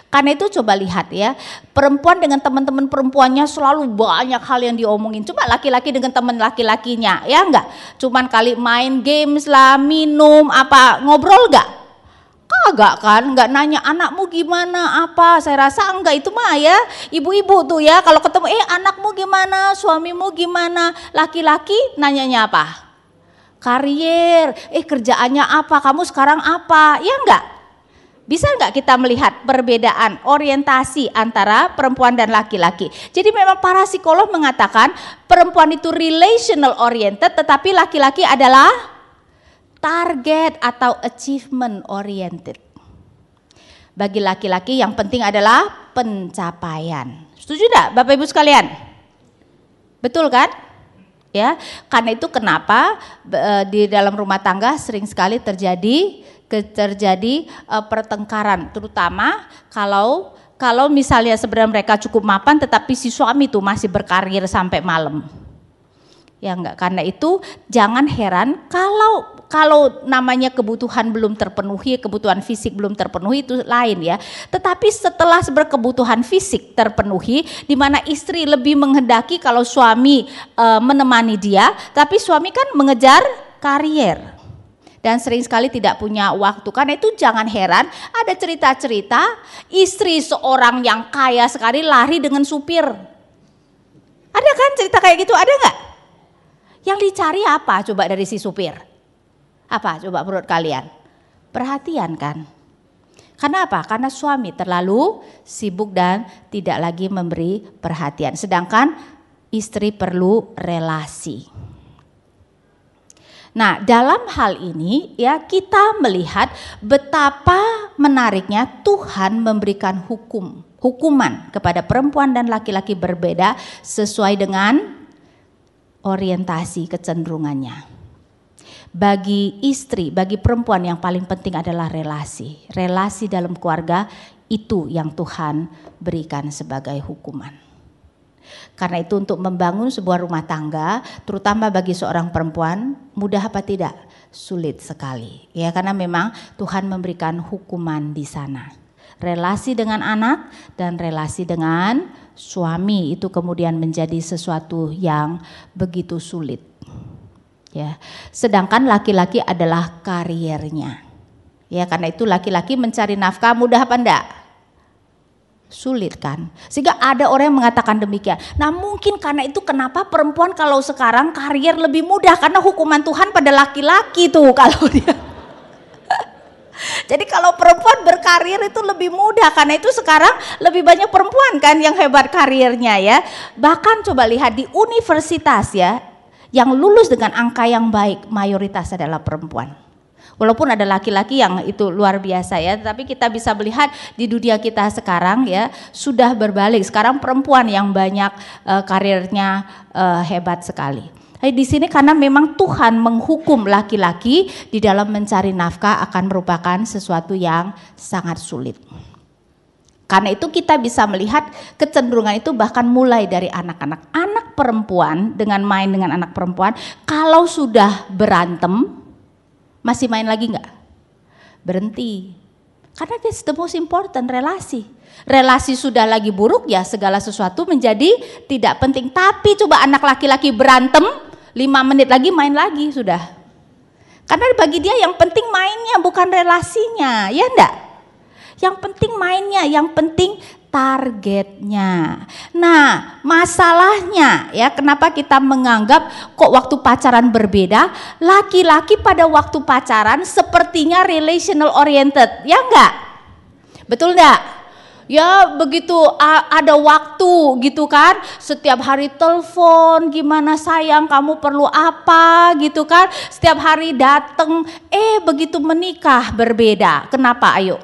Karena itu coba lihat ya, perempuan dengan teman-teman perempuannya selalu banyak hal yang diomongin. Coba laki-laki dengan teman laki-lakinya, ya enggak? Cuman kali main games lah, minum, apa, ngobrol enggak? Kagak kan, enggak nanya anakmu gimana, apa. Saya rasa enggak, itu mah ya ibu-ibu tuh ya, kalau ketemu anakmu gimana, suamimu gimana. Laki-laki nanyanya apa? Karier, kerjaannya apa, kamu sekarang apa, ya enggak? Bisa enggak kita melihat perbedaan orientasi antara perempuan dan laki-laki? Jadi memang para psikolog mengatakan perempuan itu relational oriented, tetapi laki-laki adalah target atau achievement oriented. Bagi laki-laki yang penting adalah pencapaian. Setuju enggak Bapak Ibu sekalian? Betul kan? Ya, karena itu kenapa di dalam rumah tangga sering sekali terjadi pertengkaran, terutama kalau misalnya sebenarnya mereka cukup mapan tetapi si suami tuh masih berkarir sampai malam. Ya enggak, karena itu jangan heran kalau namanya kebutuhan belum terpenuhi, kebutuhan fisik belum terpenuhi itu lain ya. Tetapi setelah kebutuhan fisik terpenuhi, di mana istri lebih menghendaki kalau suami menemani dia, tapi suami kan mengejar karier. Dan sering sekali tidak punya waktu. Karena itu jangan heran ada cerita-cerita istri seorang yang kaya sekali lari dengan supir. Ada kan cerita kayak gitu, ada nggak? Yang dicari apa coba dari si supir? Apa coba menurut kalian? Perhatian kan? Karena apa? Karena suami terlalu sibuk dan tidak lagi memberi perhatian. Sedangkan istri perlu relasi. Nah, dalam hal ini ya kita melihat betapa menariknya Tuhan memberikan hukuman kepada perempuan dan laki-laki berbeda sesuai dengan orientasi kecenderungannya. Bagi istri, bagi perempuan yang paling penting adalah relasi. Relasi dalam keluarga itu yang Tuhan berikan sebagai hukuman. Karena itu untuk membangun sebuah rumah tangga, terutama bagi seorang perempuan, mudah apa tidak? Sulit sekali. Ya, karena memang Tuhan memberikan hukuman di sana. Relasi dengan anak dan relasi dengan suami itu kemudian menjadi sesuatu yang begitu sulit. Ya, sedangkan laki-laki adalah kariernya. Ya, karena itu laki-laki mencari nafkah mudah apa enggak? Sulit kan? Sehingga ada orang yang mengatakan demikian. Nah, mungkin karena itu kenapa perempuan kalau sekarang karier lebih mudah karena hukuman Tuhan pada laki-laki tuh kalau dia. Jadi kalau perempuan berkarir itu lebih mudah karena itu sekarang lebih banyak perempuan kan yang hebat karirnya ya. Bahkan coba lihat di universitas ya, yang lulus dengan angka yang baik mayoritas adalah perempuan. Walaupun ada laki-laki yang itu luar biasa ya, tapi kita bisa melihat di dunia kita sekarang ya sudah berbalik. Sekarang perempuan yang banyak karirnya hebat sekali. Di sini karena memang Tuhan menghukum laki-laki di dalam mencari nafkah akan merupakan sesuatu yang sangat sulit. Karena itu kita bisa melihat kecenderungan itu bahkan mulai dari anak-anak. Anak perempuan dengan main dengan anak perempuan, kalau sudah berantem, masih main lagi enggak? Berhenti. Karena that's the most important, relasi. Relasi sudah lagi buruk ya segala sesuatu menjadi tidak penting. Tapi coba anak laki-laki berantem, 5 menit lagi main lagi sudah. Karena bagi dia yang penting mainnya bukan relasinya, ya enggak? Yang penting mainnya, yang penting targetnya. Nah, masalahnya ya kenapa kita menganggap kok waktu pacaran berbeda? Laki-laki pada waktu pacaran sepertinya relational oriented, ya enggak? Betul enggak? Ya begitu ada waktu gitu kan, setiap hari telepon, gimana sayang kamu perlu apa gitu kan, setiap hari datang, begitu menikah berbeda. Kenapa ayo?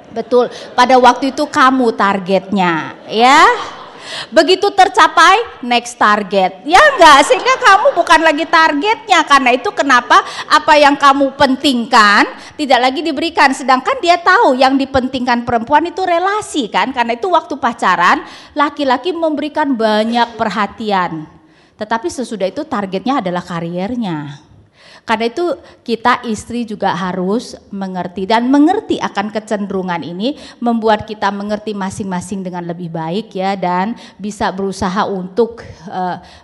Betul, pada waktu itu kamu targetnya ya. Begitu tercapai next target. Ya enggak, sehingga kamu bukan lagi targetnya. Karena itu kenapa apa yang kamu pentingkan tidak lagi diberikan. Sedangkan dia tahu yang dipentingkan perempuan itu relasi kan. Karena itu waktu pacaran laki-laki memberikan banyak perhatian. Tetapi sesudah itu targetnya adalah karirnya. Karena itu kita istri juga harus mengerti dan mengerti akan kecenderungan ini membuat kita mengerti masing-masing dengan lebih baik ya dan bisa berusaha untuk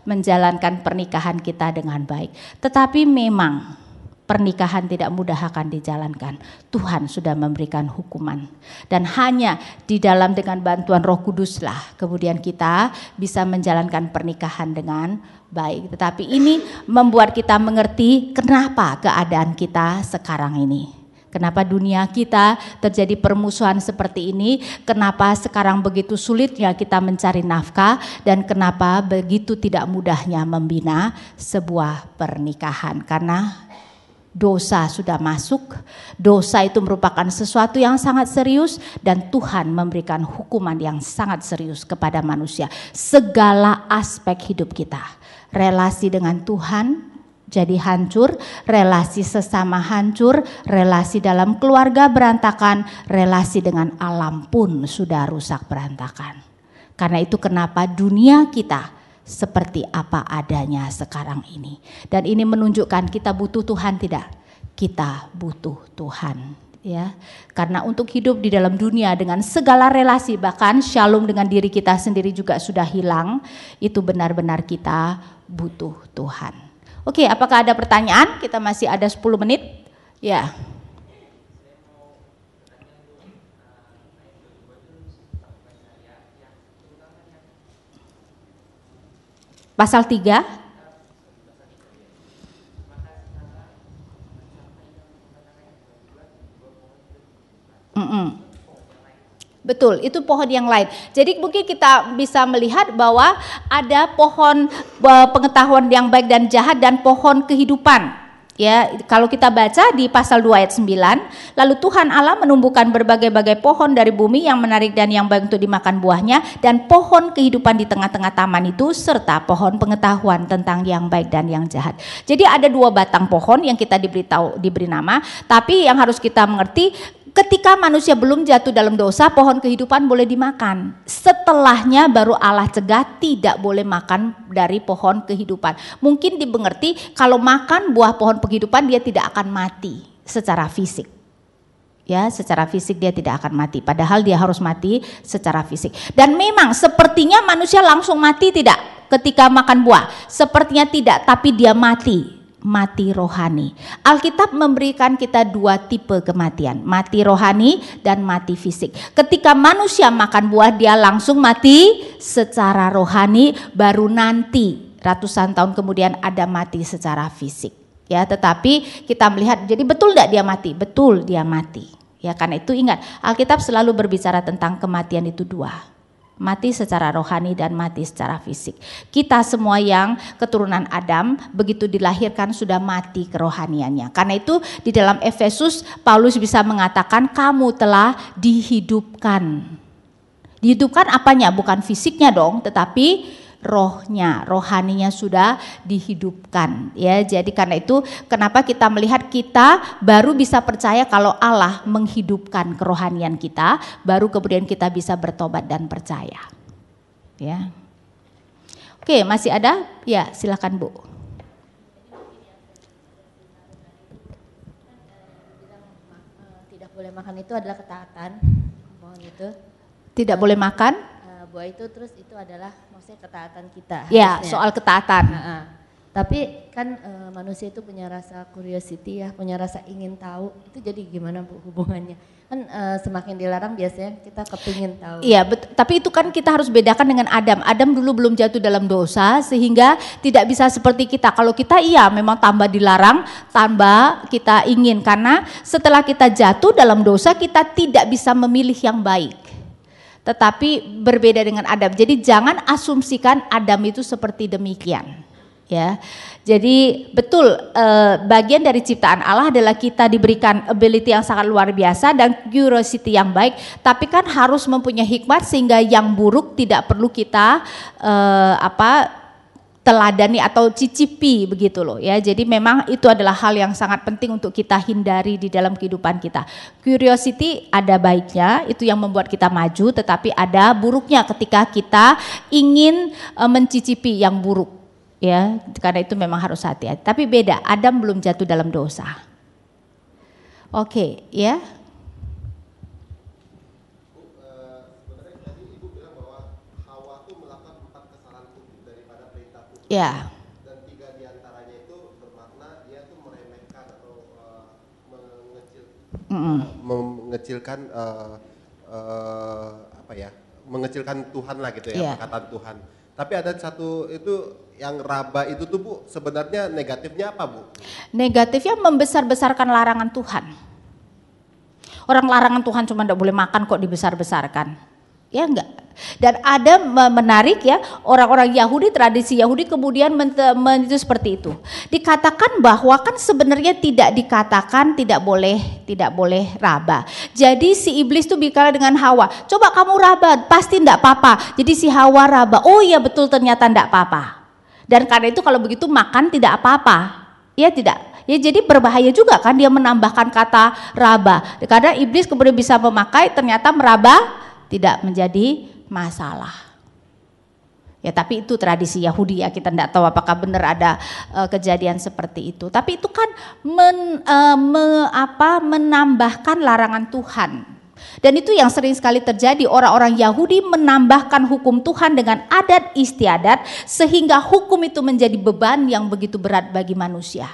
menjalankan pernikahan kita dengan baik. Tetapi memang pernikahan tidak mudah akan dijalankan. Tuhan sudah memberikan hukuman dan hanya di dalam dengan bantuan Roh Kuduslah kemudian kita bisa menjalankan pernikahan dengan baik. Tetapi ini membuat kita mengerti kenapa keadaan kita sekarang ini. Kenapa dunia kita terjadi permusuhan seperti ini, kenapa sekarang begitu sulitnya kita mencari nafkah, dan kenapa begitu tidak mudahnya membina sebuah pernikahan. Karena dosa sudah masuk, dosa itu merupakan sesuatu yang sangat serius dan Tuhan memberikan hukuman yang sangat serius kepada manusia. Segala aspek hidup kita, relasi dengan Tuhan jadi hancur, relasi sesama hancur, relasi dalam keluarga berantakan, relasi dengan alam pun sudah rusak berantakan. Karena itu kenapa dunia kita seperti apa adanya sekarang ini. Dan ini menunjukkan kita butuh Tuhan tidak? Kita butuh Tuhan ya. Karena untuk hidup di dalam dunia dengan segala relasi bahkan shalom dengan diri kita sendiri juga sudah hilang, itu benar-benar kita butuh Tuhan. Oke, apakah ada pertanyaan? Kita masih ada 10 menit. Ya. Pasal 3. Betul, itu pohon yang lain. Jadi mungkin kita bisa melihat bahwa ada pohon pengetahuan yang baik dan jahat dan pohon kehidupan. Ya, kalau kita baca di pasal 2 ayat 9, lalu Tuhan Allah menumbuhkan berbagai-bagai pohon dari bumi yang menarik dan yang baik untuk dimakan buahnya, dan pohon kehidupan di tengah-tengah taman itu serta pohon pengetahuan tentang yang baik dan yang jahat. Jadi ada 2 batang pohon yang kita diberi nama, tapi yang harus kita mengerti ketika manusia belum jatuh dalam dosa, pohon kehidupan boleh dimakan. Setelahnya baru Allah cegah tidak boleh makan dari pohon kehidupan. Mungkin dimengerti kalau makan buah pohon kehidupan dia tidak akan mati secara fisik. Ya, secara fisik dia tidak akan mati. Padahal dia harus mati secara fisik. Dan memang sepertinya manusia langsung mati tidak ketika makan buah. Sepertinya tidak, tapi dia mati rohani. Alkitab memberikan kita 2 tipe kematian, mati rohani dan mati fisik. Ketika manusia makan buah dia langsung mati secara rohani, baru nanti ratusan tahun kemudian ada mati secara fisik. Ya, tetapi kita melihat jadi betul tidak dia mati? Betul dia mati. Ya, karena itu ingat Alkitab selalu berbicara tentang kematian itu 2. Mati secara rohani dan mati secara fisik. Kita semua yang keturunan Adam begitu dilahirkan sudah mati kerohaniannya. Karena itu di dalam Efesus Paulus bisa mengatakan kamu telah dihidupkan. Dihidupkan apanya? Bukan fisiknya dong, tetapi rohnya, rohaninya sudah dihidupkan ya. Jadi karena itu kenapa kita melihat kita baru bisa percaya kalau Allah menghidupkan kerohanian kita, baru kemudian kita bisa bertobat dan percaya. Ya. Oke, masih ada? Ya, silakan Bu. Tidak boleh makan itu adalah ketaatan. Mohon itu. Tidak boleh makan? Buah itu terus itu adalah maksudnya ketaatan kita. Ya, harusnya. soal ketaatan. Tapi kan manusia itu punya rasa curiosity ya, punya rasa ingin tahu. Itu jadi gimana Bu hubungannya? Kan semakin dilarang biasanya kita kepingin tahu. Iya, tapi itu kan kita harus bedakan dengan Adam. Adam dulu belum jatuh dalam dosa sehingga tidak bisa seperti kita. Kalau kita iya memang tambah dilarang, tambah kita ingin. Karena setelah kita jatuh dalam dosa kita tidak bisa memilih yang baik. Tetapi berbeda dengan Adam. Jadi jangan asumsikan Adam itu seperti demikian. Ya, jadi betul bagian dari ciptaan Allah adalah kita diberikan ability yang sangat luar biasa dan curiosity yang baik. Tapi kan harus mempunyai hikmat sehingga yang buruk tidak perlu kita teladani atau cicipi begitu loh ya. Jadi memang itu adalah hal yang sangat penting untuk kita hindari di dalam kehidupan kita. Curiosity ada baiknya, itu yang membuat kita maju, tetapi ada buruknya ketika kita ingin mencicipi yang buruk ya. Karena itu memang harus hati-hati. Tapi beda, Adam belum jatuh dalam dosa. Oke, ya. Ya. Dan 3 diantaranya itu bermakna dia tuh meremehkan atau mengecilkan mengecilkan Tuhan lah gitu ya, perkataan Tuhan. Tapi ada satu itu yang raba itu tuh Bu, sebenarnya negatifnya apa Bu? Negatifnya membesar-besarkan larangan Tuhan. Orang larangan Tuhan cuma tidak boleh makan kok dibesar-besarkan. Ya enggak. Dan ada menarik ya, orang-orang Yahudi, tradisi Yahudi kemudian itu seperti itu. Dikatakan bahwa kan sebenarnya tidak dikatakan tidak boleh raba. Jadi si iblis tuh bicara dengan Hawa, coba kamu raba, pasti enggak apa-apa. Jadi si Hawa raba, oh iya betul ternyata enggak apa-apa. Dan karena itu kalau begitu makan tidak apa-apa. Ya tidak. Ya jadi berbahaya juga kan dia menambahkan kata raba. Karena iblis kemudian bisa memakai ternyata meraba tidak menjadi masalah. Ya tapi itu tradisi Yahudi ya, kita tidak tahu apakah benar ada kejadian seperti itu. Tapi itu kan menambahkan larangan Tuhan. Dan itu yang sering sekali terjadi, orang-orang Yahudi menambahkan hukum Tuhan dengan adat istiadat sehingga hukum itu menjadi beban yang begitu berat bagi manusia.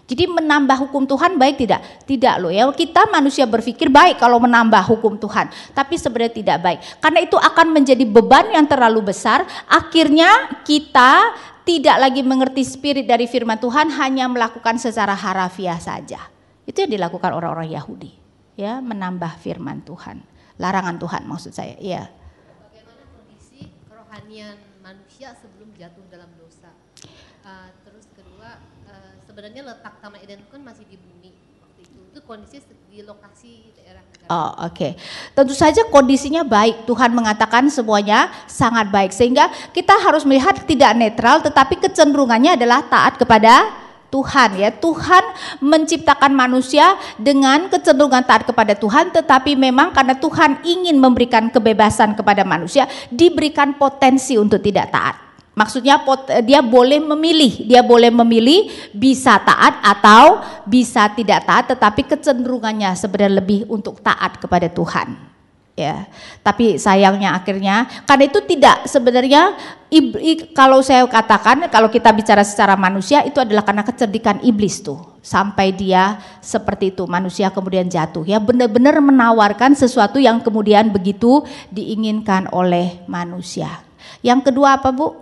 Jadi menambah hukum Tuhan baik tidak? Tidak loh ya, kita manusia berpikir baik kalau menambah hukum Tuhan, tapi sebenarnya tidak baik. Karena itu akan menjadi beban yang terlalu besar, akhirnya kita tidak lagi mengerti spirit dari firman Tuhan, hanya melakukan secara harafiah saja. Itu yang dilakukan orang-orang Yahudi, ya, menambah firman Tuhan, larangan Tuhan maksud saya, ya. Bagaimana kondisi kerohanian manusia sebelum jatuh dalam dosa? Terus kedua, sebenarnya letak Taman Eden kan masih di bumi waktu itu. Itu kondisi di lokasi daerah negara. Oh, oke. Tentu saja kondisinya baik. Tuhan mengatakan semuanya sangat baik. Sehingga kita harus melihat tidak netral, tetapi kecenderungannya adalah taat kepada Tuhan ya. Tuhan menciptakan manusia dengan kecenderungan taat kepada Tuhan, tetapi memang karena Tuhan ingin memberikan kebebasan kepada manusia, diberikan potensi untuk tidak taat. Maksudnya dia boleh memilih bisa taat atau bisa tidak taat, tetapi kecenderungannya sebenarnya lebih untuk taat kepada Tuhan. Ya, tapi sayangnya akhirnya karena itu tidak sebenarnya kalau saya katakan kalau kita bicara secara manusia itu adalah karena kecerdikan iblis tuh sampai dia seperti itu, manusia kemudian jatuh ya, benar-benar menawarkan sesuatu yang kemudian begitu diinginkan oleh manusia. Yang kedua apa Bu?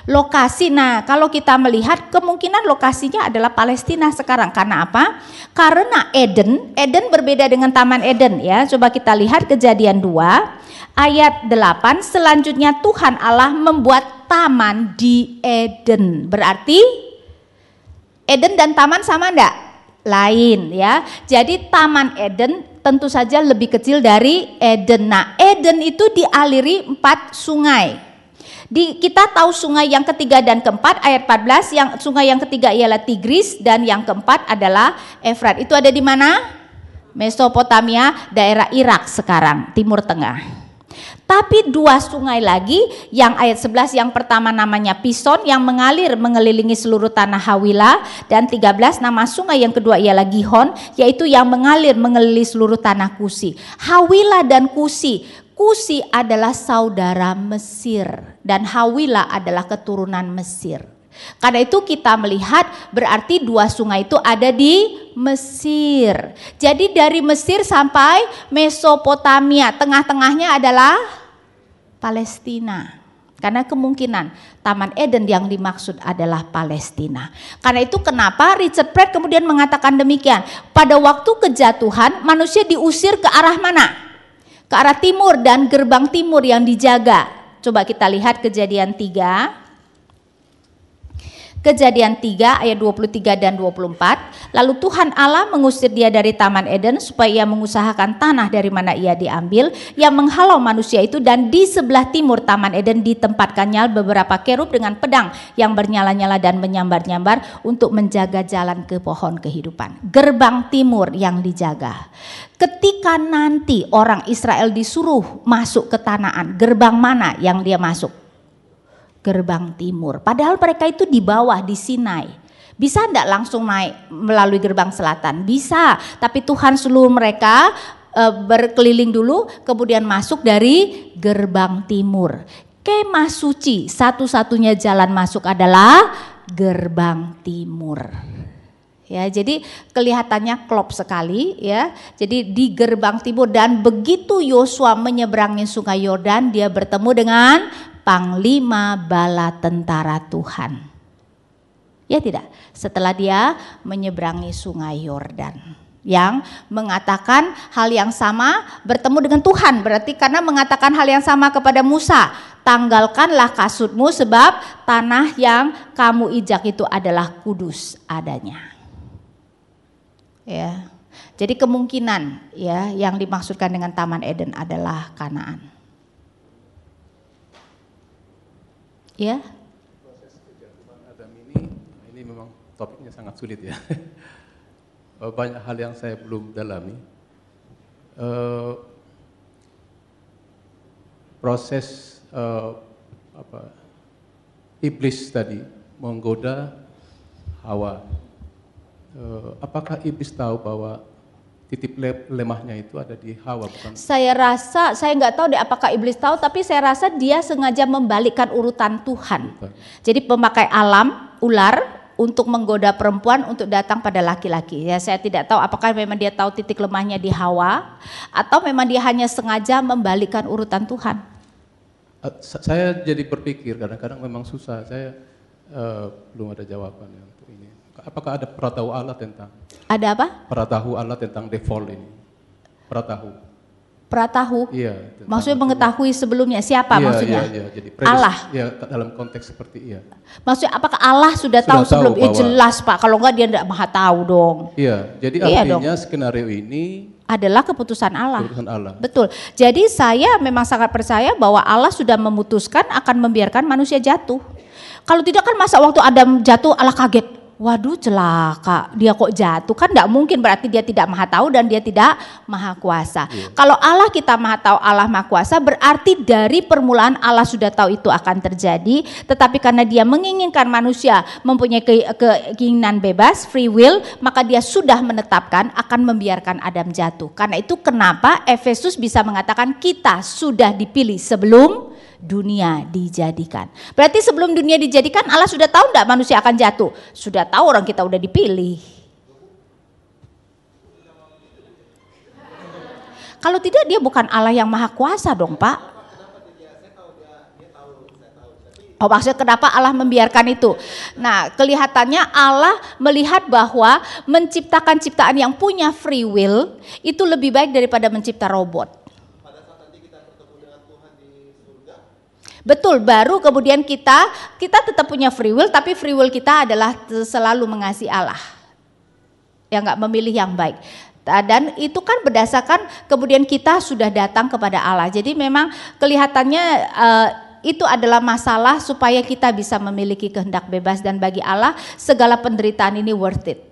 Lokasi, nah kalau kita melihat kemungkinan lokasinya adalah Palestina sekarang. Karena apa? Karena Eden berbeda dengan Taman Eden ya. Coba kita lihat Kejadian 2 ayat 8. Selanjutnya Tuhan Allah membuat taman di Eden. Berarti Eden dan taman sama enggak? Lain ya. Jadi Taman Eden tentu saja lebih kecil dari Eden. Nah, Eden itu dialiri 4 sungai. Kita tahu sungai yang ketiga dan keempat ayat 14, yang sungai yang ketiga ialah Tigris dan yang keempat adalah Efrat. Itu ada di mana? Mesopotamia, daerah Irak sekarang, Timur Tengah. Tapi 2 sungai lagi yang ayat 11, yang pertama namanya Pison yang mengalir mengelilingi seluruh tanah Hawila, dan 13 nama sungai yang kedua ialah Gihon yaitu yang mengalir mengelilingi seluruh tanah Kusi. Hawila dan Kusi adalah saudara Mesir dan Hawila adalah keturunan Mesir. Karena itu kita melihat berarti 2 sungai itu ada di Mesir. Jadi dari Mesir sampai Mesopotamia, tengah-tengahnya adalah Palestina. Karena kemungkinan Taman Eden yang dimaksud adalah Palestina. Karena itu kenapa Richard Pratt kemudian mengatakan demikian. Pada waktu kejatuhan manusia diusir ke arah mana? Ke arah timur, dan gerbang timur yang dijaga. Coba kita lihat Kejadian 3. Kejadian 3 ayat 23 dan 24. Lalu Tuhan Allah mengusir dia dari Taman Eden supaya ia mengusahakan tanah dari mana ia diambil, yang menghalau manusia itu, dan di sebelah timur Taman Eden ditempatkannya beberapa kerub dengan pedang yang bernyala-nyala dan menyambar-nyambar untuk menjaga jalan ke pohon kehidupan. Gerbang timur yang dijaga. Ketika nanti orang Israel disuruh masuk ke Kanaan, gerbang mana yang dia masuk? Gerbang timur. Padahal mereka itu di bawah di Sinai. Bisa enggak langsung naik melalui gerbang selatan? Bisa, tapi Tuhan suruh mereka berkeliling dulu kemudian masuk dari gerbang timur. Kemah suci, satu-satunya jalan masuk adalah gerbang timur. Ya, jadi kelihatannya klop sekali ya. Jadi di gerbang timur, dan begitu Yosua menyeberangi sungai Yordan, dia bertemu dengan panglima bala tentara Tuhan. Ya tidak? Setelah dia menyeberangi sungai Yordan, yang mengatakan hal yang sama bertemu dengan Tuhan. Berarti karena mengatakan hal yang sama kepada Musa, tanggalkanlah kasutmu sebab tanah yang kamu ijak itu adalah kudus adanya. Ya. Jadi kemungkinan ya yang dimaksudkan dengan Taman Eden adalah Kanaan. Ya. Proses kejatuhan Adam ini memang topiknya sangat sulit ya. Banyak hal yang saya belum dalami. Proses iblis tadi menggoda Hawa. Apakah iblis tahu bahwa titik lemahnya itu ada di Hawa, bukan? Saya rasa, saya nggak tahu deh apakah iblis tahu, tapi saya rasa dia sengaja membalikkan urutan Tuhan. Bukan. Jadi pemakai alam, ular, untuk menggoda perempuan untuk datang pada laki-laki. Ya, saya tidak tahu apakah memang dia tahu titik lemahnya di Hawa, atau memang dia hanya sengaja membalikkan urutan Tuhan. Saya jadi berpikir kadang-kadang memang susah. Saya belum ada jawabannya untuk ini. Apakah ada pengetahuan Allah tentang? Ada apa? Pengetahuan Allah tentang default ini. Pengetahuan. Pratahu. Iya. Maksudnya mengetahui sebelumnya siapa iya, maksudnya? Iya, jadi Allah. Iya, dalam konteks seperti iya. Maksudnya apakah Allah sudah tahu sebelum? bahwa, jelas Pak. Kalau enggak dia tidak maha tahu dong. Iya. Jadi Iya artinya dong. skenario ini Adalah keputusan Allah. keputusan Allah. Betul. Jadi saya memang sangat percaya bahwa Allah sudah memutuskan akan membiarkan manusia jatuh. Kalau tidak kan masa waktu Adam jatuh Allah kaget. Waduh celaka, dia kok jatuh, kan enggak mungkin, berarti dia tidak maha tahu dan dia tidak maha kuasa. Kalau Allah kita maha tahu, Allah maha kuasa, berarti dari permulaan Allah sudah tahu itu akan terjadi, tetapi karena dia menginginkan manusia mempunyai keinginan bebas, free will, maka dia sudah menetapkan akan membiarkan Adam jatuh. Karena itu kenapa Efesus bisa mengatakan kita sudah dipilih sebelum dunia dijadikan. Berarti sebelum dunia dijadikan Allah sudah tahu enggak manusia akan jatuh? Sudah tahu, orang kita udah dipilih. Kalau tidak dia bukan Allah yang maha kuasa dong Pak. Oh, maksudnya kenapa Allah membiarkan itu? Nah, kelihatannya Allah melihat bahwa menciptakan ciptaan yang punya free will itu lebih baik daripada mencipta robot. Pada saat nanti kita bertemu dengan Tuhan di surga. Betul, baru kemudian kita tetap punya free will, tapi free will kita adalah selalu mengasihi Allah. Ya, nggak memilih yang baik. Dan itu kan berdasarkan kemudian kita sudah datang kepada Allah. Jadi memang kelihatannya itu adalah masalah supaya kita bisa memiliki kehendak bebas, dan bagi Allah segala penderitaan ini worth it.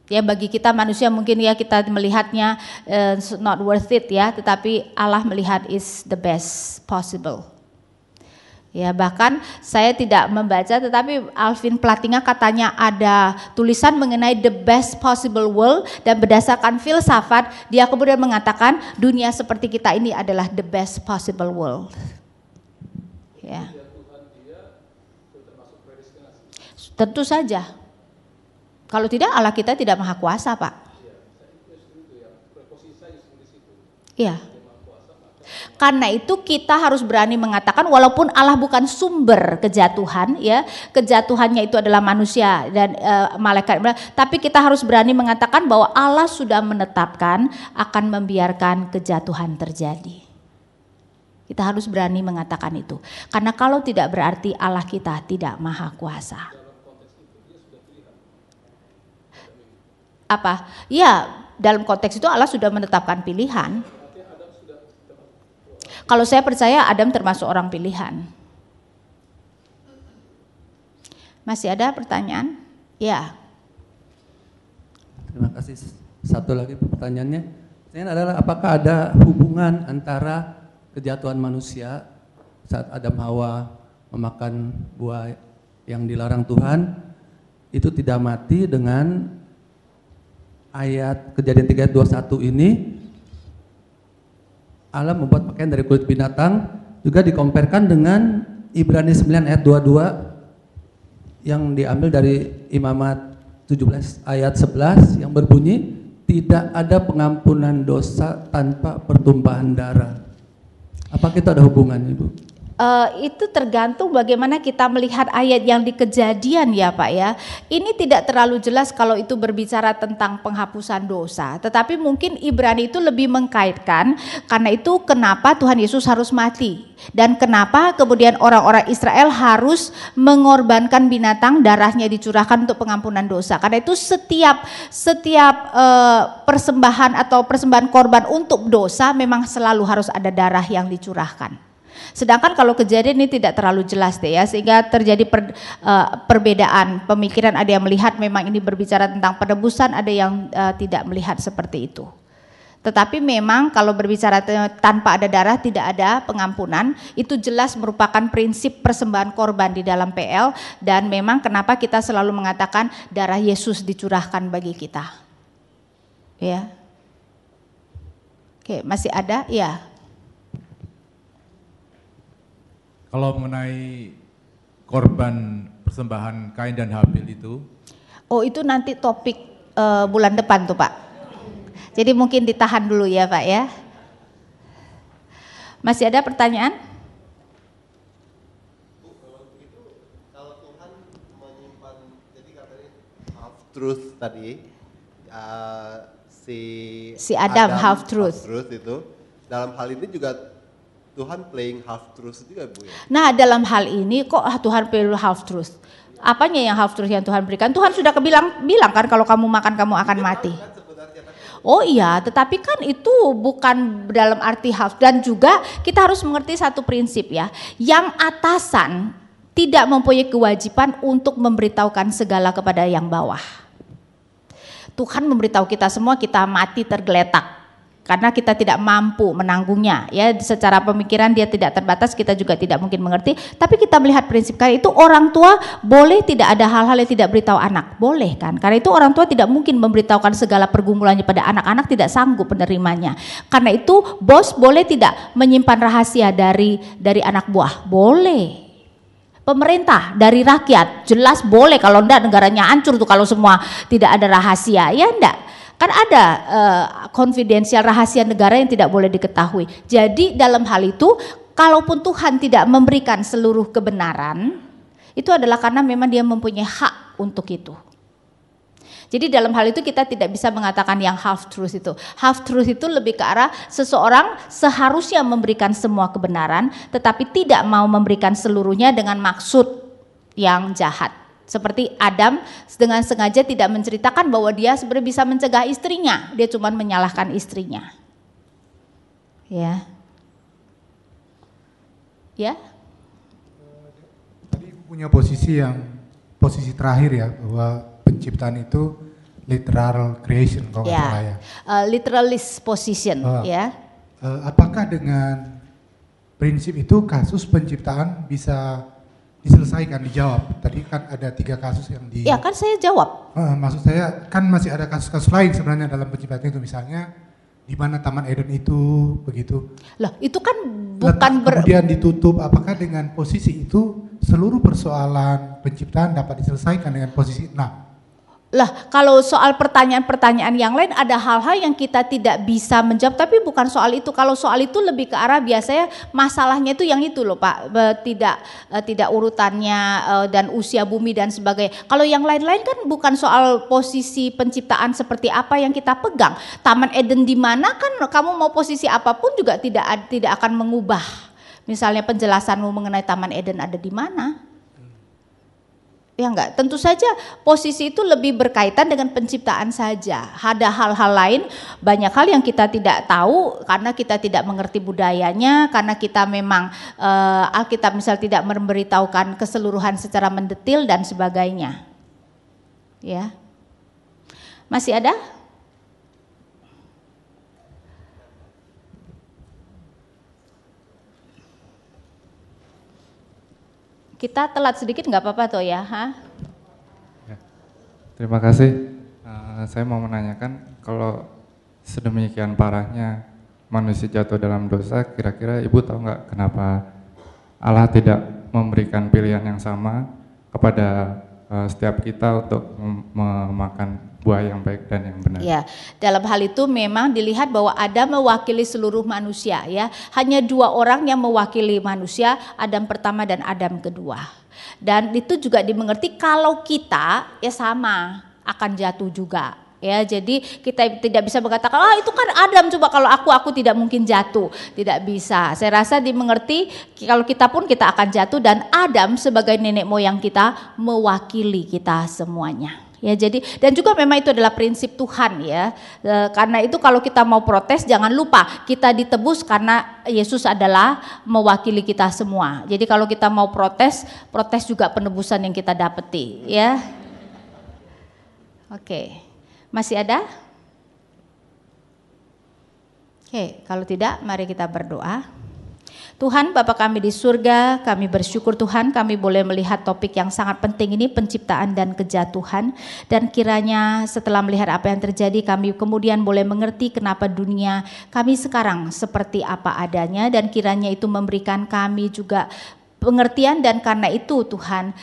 Ya, bagi kita manusia mungkin ya kita melihatnya not worth it ya, tetapi Allah melihat is the best possible. Ya, bahkan saya tidak membaca, tetapi Alvin Platinga katanya ada tulisan mengenai the best possible world, dan berdasarkan filsafat dia kemudian mengatakan dunia seperti kita ini adalah the best possible world. Ya. Tentu saja. Kalau tidak Allah kita tidak maha kuasa, Pak. Iya. Karena itu kita harus berani mengatakan walaupun Allah bukan sumber kejatuhan ya, kejatuhannya itu adalah manusia dan malaikat, tapi kita harus berani mengatakan bahwa Allah sudah menetapkan akan membiarkan kejatuhan terjadi. Kita harus berani mengatakan itu. Karena kalau tidak berarti Allah kita tidak maha kuasa. Apa? Ya, dalam konteks itu Allah sudah menetapkan pilihan. Kalau saya percaya Adam termasuk orang pilihan. Masih ada pertanyaan? Ya. Terima kasih. Satu lagi pertanyaannya. Pertanyaan adalah apakah ada hubungan antara kejatuhan manusia saat Adam Hawa memakan buah yang dilarang Tuhan itu tidak mati dengan ayat Kejadian 3 ayat 21 ini Allah membuat pakaian dari kulit binatang, juga dikomparkan dengan Ibrani 9 ayat 22 yang diambil dari Imamat 17 ayat 11 yang berbunyi tidak ada pengampunan dosa tanpa pertumpahan darah. Apakah itu ada hubungannya, Ibu? Itu tergantung bagaimana kita melihat ayat yang di Kejadian ya Pak ya. Ini tidak terlalu jelas kalau itu berbicara tentang penghapusan dosa. Tetapi mungkin Ibrani itu lebih mengkaitkan karena itu kenapa Tuhan Yesus harus mati. Dan kenapa kemudian orang-orang Israel harus mengorbankan binatang, darahnya dicurahkan untuk pengampunan dosa. Karena itu setiap persembahan atau persembahan korban untuk dosa memang selalu harus ada darah yang dicurahkan. Sedangkan kalau Kejadian ini tidak terlalu jelas deh ya, sehingga terjadi perbedaan pemikiran. Ada yang melihat memang ini berbicara tentang penebusan, ada yang tidak melihat seperti itu. Tetapi memang kalau berbicara tanpa ada darah tidak ada pengampunan, itu jelas merupakan prinsip persembahan korban di dalam PL, dan memang kenapa kita selalu mengatakan darah Yesus dicurahkan bagi kita. Ya. Oke, masih ada? Ya. Kalau mengenai korban persembahan Kain dan Habil itu? Oh, itu nanti topik bulan depan tuh Pak. Jadi mungkin ditahan dulu ya Pak ya. Masih ada pertanyaan? Kalau Tuhan menyimpan, jadi katanya half truth tadi, si Adam half truth itu, dalam hal ini juga Tuhan playing half truth juga Bu ya? Nah dalam hal ini kok Tuhan playing half truth? Apanya yang half truth yang Tuhan berikan? Tuhan sudah bilang kan kalau kamu makan kamu akan mati. Oh iya, tetapi kan itu bukan dalam arti half. Dan juga kita harus mengerti satu prinsip ya. Yang atasan tidak mempunyai kewajiban untuk memberitahukan segala kepada yang bawah. Tuhan memberitahu kita semua kita mati tergeletak. Karena kita tidak mampu menanggungnya ya, secara pemikiran dia tidak terbatas, kita juga tidak mungkin mengerti. Tapi kita melihat prinsip karena itu orang tua boleh tidak ada hal-hal yang tidak beritahu anak, boleh kan? Karena itu orang tua tidak mungkin memberitahukan segala pergumulannya pada anak-anak, tidak sanggup menerimanya. Karena itu bos boleh tidak menyimpan rahasia dari anak buah, boleh. Pemerintah dari rakyat jelas boleh, kalau enggak negaranya hancur tuh kalau semua tidak ada rahasia, ya enggak. Kan ada konfidensial rahasia negara yang tidak boleh diketahui. Jadi dalam hal itu, kalaupun Tuhan tidak memberikan seluruh kebenaran, Itu adalah karena memang dia mempunyai hak untuk itu. Jadi dalam hal itu kita tidak bisa mengatakan yang half truth itu. Half truth itu lebih ke arah seseorang seharusnya memberikan semua kebenaran, tetapi tidak mau memberikan seluruhnya dengan maksud yang jahat. Seperti Adam dengan sengaja tidak menceritakan bahwa dia sebenarnya bisa mencegah istrinya, dia cuma menyalahkan istrinya. Ya. Ya. Tadi Ibu punya posisi terakhir ya, bahwa penciptaan itu literal creation kalau nggak salah ya. Literalist position ya. Apakah dengan prinsip itu kasus penciptaan bisa diselesaikan, dijawab? Tadi kan ada 3 kasus yang di. Ya kan saya jawab. Maksud saya kan masih ada kasus-kasus lain sebenarnya dalam penciptaan itu, misalnya di mana Taman Eden itu begitu. Lah itu kan bukan kemudian ditutup. Apakah dengan posisi itu seluruh persoalan penciptaan dapat diselesaikan dengan posisi 6? Lah kalau soal pertanyaan-pertanyaan yang lain ada hal-hal yang kita tidak bisa menjawab, tapi bukan soal itu. Kalau soal itu lebih ke arah biasanya masalahnya itu yang itu loh Pak, tidak urutannya dan usia bumi dan sebagainya. Kalau yang lain-lain kan bukan soal posisi penciptaan seperti apa yang kita pegang. Taman Eden di mana kan kamu mau posisi apapun juga tidak akan mengubah. Misalnya penjelasanmu mengenai Taman Eden ada di mana? Ya enggak, tentu saja posisi itu lebih berkaitan dengan penciptaan saja. Ada hal-hal lain, banyak hal yang kita tidak tahu karena kita tidak mengerti budayanya, karena kita memang Alkitab misal tidak memberitahukan keseluruhan secara mendetil dan sebagainya. Ya. Masih ada? Kita telat sedikit nggak apa-apa toh ya, Ya. Terima kasih. Saya mau menanyakan, kalau sedemikian parahnya manusia jatuh dalam dosa, kira-kira Ibu tahu nggak kenapa Allah tidak memberikan pilihan yang sama kepada setiap kita untuk memakan buah yang baik dan yang benar? Ya, dalam hal itu memang dilihat bahwa Adam mewakili seluruh manusia ya. Hanya 2 orang yang mewakili manusia, Adam pertama dan Adam kedua. Dan itu juga dimengerti kalau kita ya sama akan jatuh juga. Ya, jadi kita tidak bisa mengatakan, itu kan Adam, coba kalau aku tidak mungkin jatuh. Tidak bisa. Saya rasa dimengerti kalau kita pun kita akan jatuh, dan Adam sebagai nenek moyang kita mewakili kita semuanya. Ya, jadi dan juga memang itu adalah prinsip Tuhan ya. Karena itu kalau kita mau protes jangan lupa kita ditebus karena Yesus adalah mewakili kita semua. Jadi kalau kita mau protes juga penebusan yang kita dapeti ya. Oke. Masih ada? Oke, kalau tidak mari kita berdoa. Tuhan Bapa kami di surga, kami bersyukur Tuhan kami boleh melihat topik yang sangat penting ini, penciptaan dan kejatuhan. Dan kiranya setelah melihat apa yang terjadi kami kemudian boleh mengerti kenapa dunia kami sekarang seperti apa adanya. Dan kiranya itu memberikan kami juga pengertian, dan karena itu Tuhan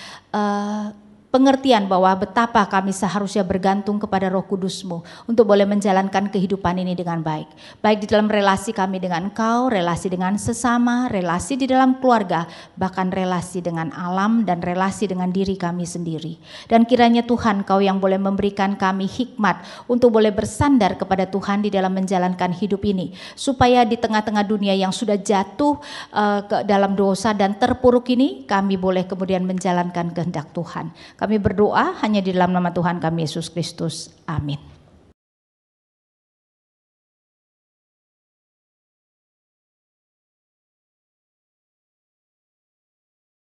pengertian bahwa betapa kami seharusnya bergantung kepada Roh Kudus-Mu untuk boleh menjalankan kehidupan ini dengan baik. Baik di dalam relasi kami dengan Engkau, relasi dengan sesama, relasi di dalam keluarga, bahkan relasi dengan alam dan relasi dengan diri kami sendiri. Dan kiranya Tuhan Kau yang boleh memberikan kami hikmat untuk boleh bersandar kepada Tuhan di dalam menjalankan hidup ini. Supaya di tengah-tengah dunia yang sudah jatuh ke dalam dosa dan terpuruk ini, kami boleh kemudian menjalankan kehendak Tuhan. Kami berdoa hanya di dalam nama Tuhan kami Yesus Kristus. Amin.